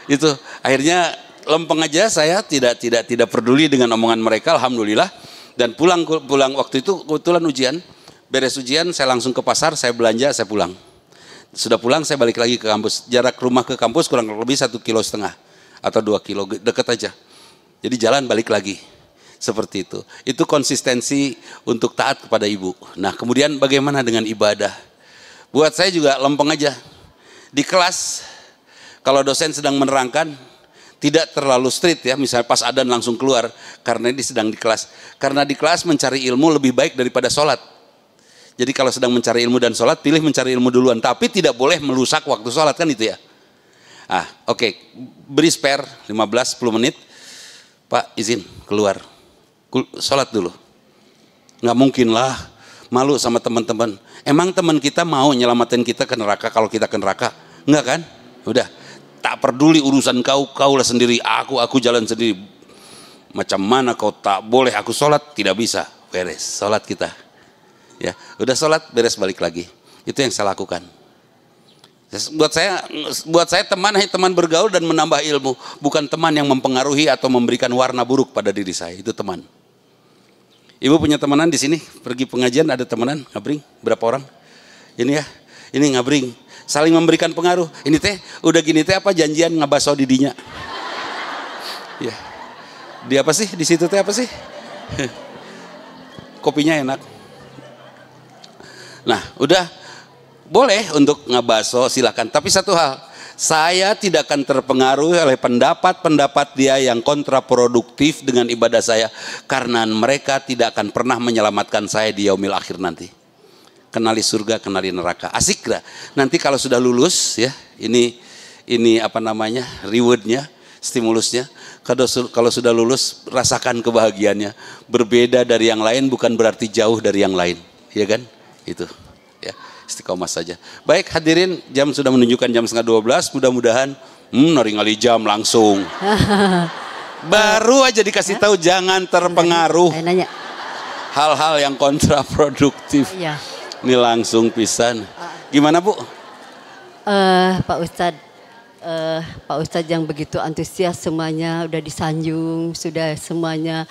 itu akhirnya lempeng aja saya tidak peduli dengan omongan mereka, alhamdulillah. Dan pulang waktu itu kebetulan ujian, beres ujian saya langsung ke pasar, saya belanja, saya pulang. Sudah pulang saya balik lagi ke kampus. Jarak rumah ke kampus kurang lebih 1,5 kilo atau 2 kilo, deket aja. Jadi jalan balik lagi. Seperti itu. Itu konsistensi untuk taat kepada ibu. Nah kemudian bagaimana dengan ibadah? Buat saya juga lempeng aja. Di kelas, kalau dosen sedang menerangkan, tidak terlalu strict ya. Misalnya pas adzan langsung keluar, karena ini sedang di kelas. Karena di kelas mencari ilmu lebih baik daripada sholat. Jadi kalau sedang mencari ilmu dan sholat, pilih mencari ilmu duluan. Tapi tidak boleh merusak waktu sholat, kan itu ya. Oke. Beri spare 15-10 menit. Pak izin keluar. Sholat dulu. Nggak mungkin lah, malu sama teman-teman. Emang teman kita mau nyelamatin kita ke neraka kalau kita ke neraka? Enggak kan? Udah, tak peduli urusan kau lah sendiri, aku jalan sendiri. Macam mana kau tak boleh aku sholat? Tidak bisa, beres sholat kita. Ya, udah sholat beres balik lagi. Itu yang saya lakukan. Buat saya teman bergaul dan menambah ilmu, bukan teman yang mempengaruhi atau memberikan warna buruk pada diri saya. Itu teman. Ibu punya temenan di sini, pergi pengajian ada temenan ngabring, berapa orang? Ini ya, ini ngabring, saling memberikan pengaruh. Ini teh, udah gini teh apa janjian ngabaso didinya? Ya, di apa sih? Di situ teh apa sih? Kopinya enak. Nah, udah. Boleh untuk ngebaso silakan, tapi satu hal, saya tidak akan terpengaruh oleh pendapat-pendapat dia yang kontraproduktif dengan ibadah saya, karena mereka tidak akan pernah menyelamatkan saya di yaumil akhir nanti. Kenali surga, kenali neraka, asik gak? Nanti kalau sudah lulus ya, ini apa namanya, rewardnya, stimulusnya. Kalau sudah lulus, rasakan kebahagiaannya. Berbeda dari yang lain bukan berarti jauh dari yang lain, ya kan? Itu. Ya, istiqomah saja. Baik hadirin, jam sudah menunjukkan jam 11:30. Mudah-mudahan naringali jam langsung. Baru aja dikasih tahu jangan terpengaruh hal-hal yang kontraproduktif. Iya. Ini langsung pisan. Gimana Bu? Pak Ustadz yang begitu antusias, semuanya udah disanjung, sudah semuanya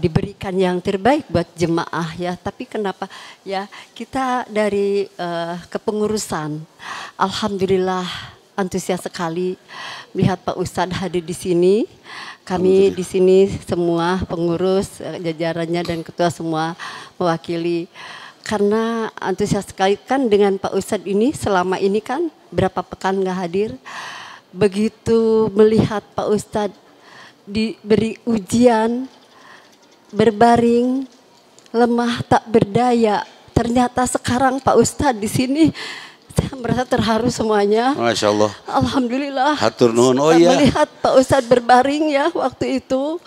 diberikan yang terbaik buat jemaah ya. Tapi kenapa ya kita dari kepengurusan, alhamdulillah antusias sekali melihat Pak Ustadz hadir di sini. Kami di sini semua pengurus, jajarannya dan ketua semua mewakili. Karena antusias sekali kan dengan Pak Ustadz ini, selama ini kan berapa pekan gak hadir. Begitu melihat Pak Ustadz diberi ujian, berbaring, lemah tak berdaya. Ternyata sekarang Pak Ustadz di sini, saya merasa terharu semuanya. Masya Allah. Alhamdulillah. Hatur nuhun. Oh iya. Melihat Pak Ustadz berbaring ya waktu itu,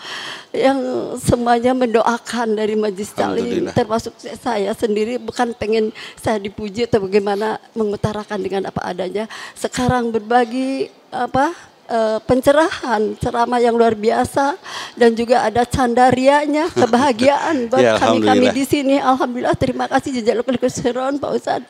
yang semuanya mendoakan dari Majelis Taklim, termasuk saya sendiri, bukan pengen saya dipuji atau bagaimana, mengutarakan dengan apa adanya. Sekarang berbagi pencerahan, ceramah yang luar biasa, dan juga ada candarianya, kebahagiaan buat ya, kami di sini. Alhamdulillah, terima kasih jazakallahu khairan Pak Ustadz.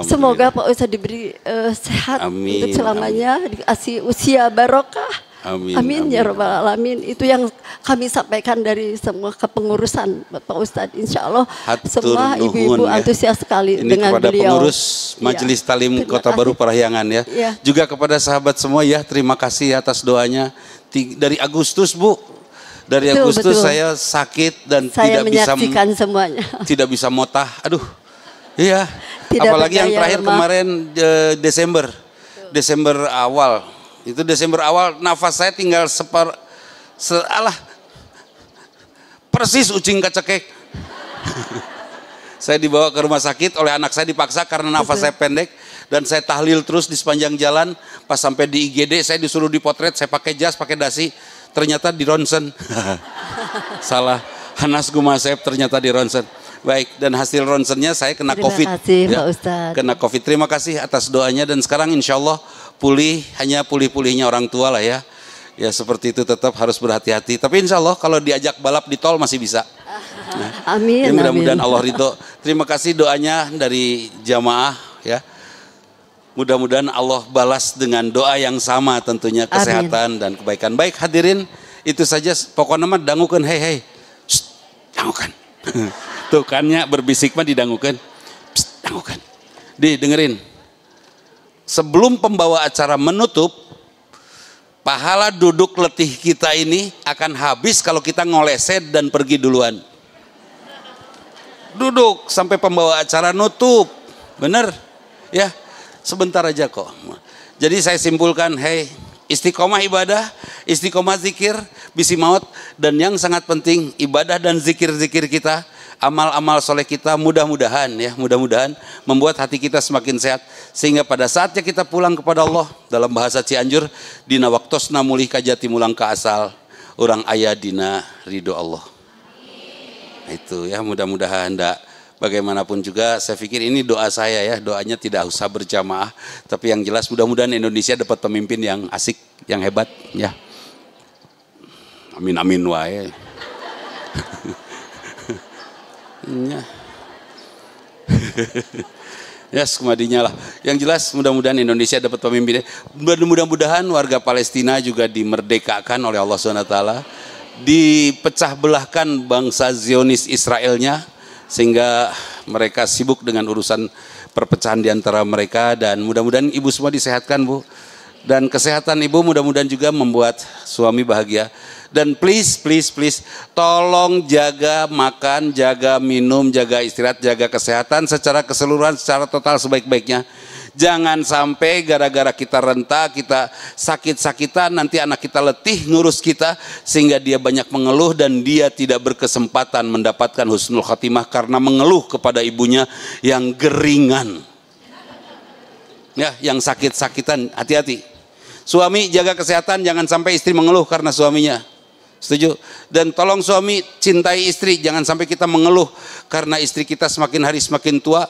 Semoga Pak Ustadz diberi sehat untuk selamanya, dikasih usia barokah. Amin ya rabbal alamin. Itu yang kami sampaikan dari semua kepengurusan Pak Ustadz. Insya Allah semua ibu-ibu antusias sekali ini dengan kepada beliau. Pengurus Majelis Taklim Kota Baru Parahyangan ya. Juga kepada sahabat semua ya, terima kasih atas doanya. Dari Agustus Bu, dari Agustus saya sakit dan saya menyaksikan semuanya. Tidak bisa motah. Aduh, iya. Apalagi yang terakhir kemarin Desember awal. Itu Desember awal, nafas saya tinggal persis ucing kecekek. Saya dibawa ke rumah sakit oleh anak saya, dipaksa karena nafas saya pendek, dan saya tahlil terus di sepanjang jalan. Pas sampai di IGD saya disuruh dipotret, saya pakai jas, pakai dasi, ternyata di ronsen. Salah, Hanas Gumasep ternyata di ronsen. Baik, dan hasil ronsennya saya kena COVID. Terima kasih Pak Ustadz. Kena COVID. Terima kasih atas doanya dan sekarang insya Allah pulih, hanya pulih-pulihnya orang tua lah ya. Ya seperti itu, tetap harus berhati-hati. Tapi insya Allah kalau diajak balap di tol masih bisa. Nah, Amin. ya mudah-mudahan amin. Allah ridho. Terima kasih doanya dari jamaah ya. Mudah-mudahan Allah balas dengan doa yang sama tentunya, kesehatan dan kebaikan. Baik hadirin, itu saja pokoknya mah dangukeun hei. Dangukeun. Tuh kannya berbisik mah didangukeun. Dangukeun. Dengerin. Sebelum pembawa acara menutup, pahala duduk letih kita ini akan habis kalau kita ngoleset dan pergi duluan. Duduk sampai pembawa acara nutup. Bener? Ya. Sebentar aja kok. Jadi saya simpulkan, hei, istiqomah ibadah, istiqomah zikir, bisi maut, dan yang sangat penting ibadah dan zikir-zikir kita, amal-amal soleh kita mudah-mudahan membuat hati kita semakin sehat sehingga pada saatnya kita pulang kepada Allah, dalam bahasa Cianjur, dina waktosna mulih kajati mulang ke asal, orang aya dina ridho Allah. Itu ya, mudah-mudahan bagaimanapun juga saya pikir ini doa saya ya, doanya tidak usah berjamaah, tapi yang jelas mudah-mudahan Indonesia dapat pemimpin yang asik, yang hebat ya. Amin amin wae. Ya. Ya semadinya lah. Yang jelas mudah-mudahan Indonesia dapat pemimpin. Mudah-mudahan warga Palestina juga dimerdekakan oleh Allah SWT. Dipecah belahkan bangsa Zionis Israelnya sehingga mereka sibuk dengan urusan perpecahan di antara mereka, dan mudah-mudahan ibu semua disehatkan Bu, dan kesehatan ibu mudah-mudahan juga membuat suami bahagia. Dan please tolong jaga makan, jaga minum, jaga istirahat, jaga kesehatan secara keseluruhan, secara total sebaik-baiknya. Jangan sampai gara-gara kita renta, kita sakit-sakitan, nanti anak kita letih ngurus kita sehingga dia banyak mengeluh dan dia tidak berkesempatan mendapatkan husnul khatimah karena mengeluh kepada ibunya yang geringan. Ya, yang sakit-sakitan, hati-hati. Suami jaga kesehatan, jangan sampai istri mengeluh karena suaminya. Setuju? Dan tolong suami cintai istri, jangan sampai kita mengeluh karena istri kita semakin hari semakin tua.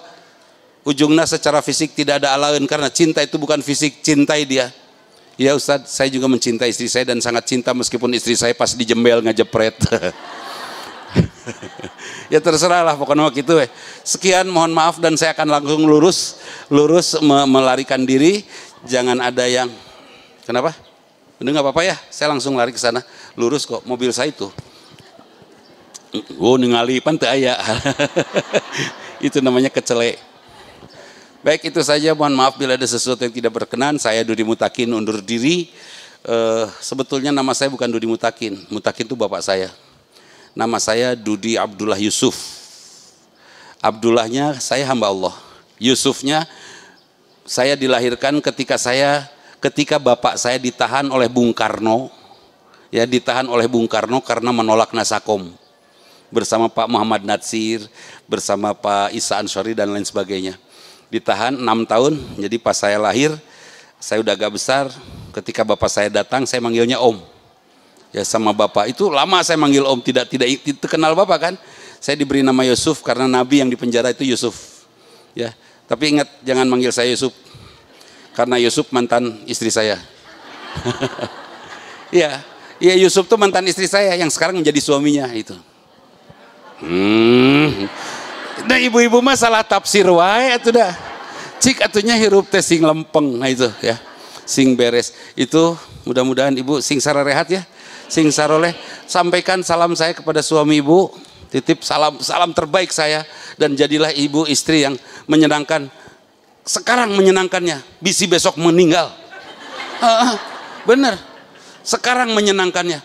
Ujungnya secara fisik tidak ada alaun, karena cinta itu bukan fisik, cintai dia. Ya Ustadz, saya juga mencintai istri saya dan sangat cinta meskipun istri saya pas dijembel ngejepret. Ya terserah lah pokoknya gitu. Sekian, mohon maaf dan saya akan langsung lurus melarikan diri. Jangan ada yang kenapa? Bener nggak apa-apa ya? Saya langsung lari ke sana. Lurus kok, mobil saya itu. Oh ningali pantai aya. Itu namanya kecele. Baik, itu saja. Mohon maaf bila ada sesuatu yang tidak berkenan. Saya Dudi Mutakin undur diri. Sebetulnya nama saya bukan Dudi Mutakin. Mutakin itu bapak saya. Nama saya Dudi Abdullah Yusuf. Abdullahnya saya hamba Allah. Yusufnya saya dilahirkan ketika bapak saya ditahan oleh Bung Karno. Ya, ditahan oleh Bung Karno karena menolak Nasakom. Bersama Pak Muhammad Natsir, bersama Pak Isa Ansori dan lain sebagainya. Ditahan 6 tahun, jadi pas saya lahir, saya udah agak besar, ketika bapak saya datang, saya manggilnya Om. Ya sama bapak, itu lama saya manggil Om, tidak kenal bapak kan. Saya diberi nama Yusuf karena Nabi yang di penjara itu Yusuf. Ya, tapi ingat jangan manggil saya Yusuf, karena Yusuf mantan istri saya. Iya, Yusuf tuh mantan istri saya yang sekarang menjadi suaminya itu. Nah ibu-ibu mah salah tafsir wae atuh dah. Cik atunya hirup teh sing lempeng, nah itu ya. Sing beres. Itu mudah-mudahan ibu sing sarerehat ya. Sing saroleh. Sampaikan salam saya kepada suami ibu. Titip salam terbaik saya, dan jadilah ibu istri yang menyenangkan. Sekarang menyenangkannya, bisi besok meninggal. Bener. Sekarang menyenangkannya.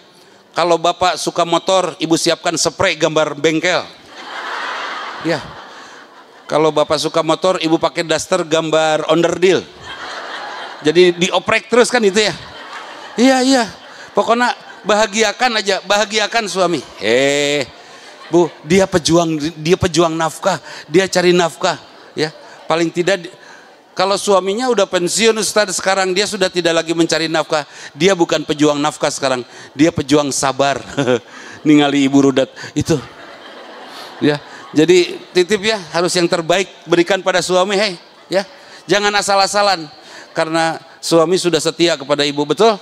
Kalau bapak suka motor, ibu siapkan spray gambar bengkel. Ya, kalau bapak suka motor, ibu pakai daster gambar onderdil. Jadi dioprek terus kan itu ya. Iya. Pokoknya bahagiakan aja, bahagiakan suami. Bu, dia pejuang nafkah, dia cari nafkah. Ya, paling tidak Kalau suaminya udah pensiun Ustaz, sekarang dia sudah tidak lagi mencari nafkah. Dia bukan pejuang nafkah sekarang, dia pejuang sabar. Ningali ibu rudat itu. Ya, jadi titip ya, harus yang terbaik berikan pada suami, hei, ya. Jangan asal-asalan karena suami sudah setia kepada ibu, betul?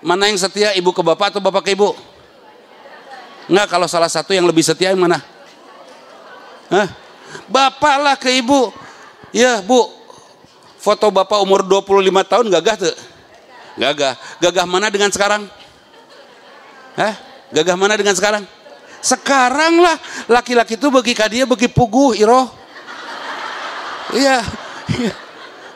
Mana yang setia, ibu ke bapak atau bapak ke ibu? Enggak, kalau salah satu yang lebih setia yang mana? Hah? Bapak lah ke ibu. Ya bu, foto bapak umur 25 tahun gagah tuh? Gagah. Gagah mana dengan sekarang? Hah? Gagah mana dengan sekarang? Sekarang lah, laki-laki itu bagi dia bagi puguh, iroh. Iya.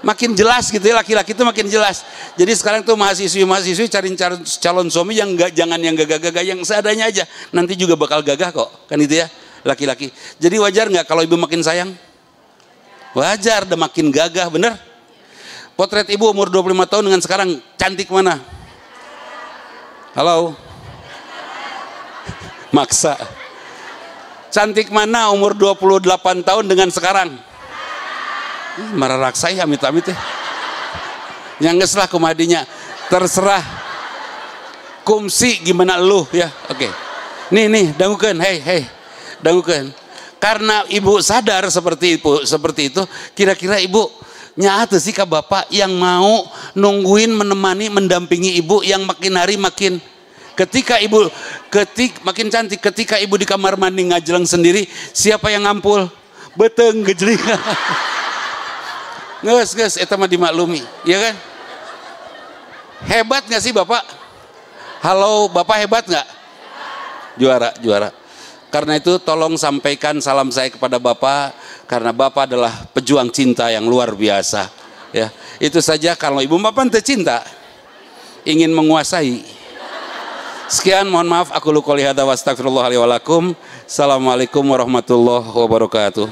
Makin jelas gitu ya, laki-laki itu makin jelas. Jadi sekarang tuh mahasiswi cari calon suami yang jangan yang gagah-gagah, yang seadanya aja. Nanti juga bakal gagah kok, kan itu ya, laki-laki. Jadi wajar nggak kalau ibu makin sayang? Wajar, udah makin gagah, bener? Potret ibu umur 25 tahun dengan sekarang cantik mana? Halo? Maksa. Cantik mana umur 28 tahun dengan sekarang? Marah raksai amit-amit ya. Nyangges lah kumadinya. Terserah. Kumsi gimana lu ya. Oke. Nih dangukeun, hei. Dangukeun. Karena ibu sadar seperti itu, kira-kira ibu nyaat sih ke bapak yang mau nungguin, menemani, mendampingi ibu yang makin hari makin makin cantik. Ketika ibu di kamar mandi ngajelang sendiri, siapa yang ngampul? Beteng gejling. Nges, eta mah dimaklumi, ya kan? Hebat nggak sih bapak? Halo, bapak hebat nggak? Juara. Karena itu tolong sampaikan salam saya kepada bapak, karena bapak adalah pejuang cinta yang luar biasa. Ya, itu saja. Kalau ibu bapak tercinta, ingin menguasai. Sekian, mohon maaf. Aku qouli hadza wa astaghfirullah li wa lakum. Assalamualaikum warahmatullahi wabarakatuh.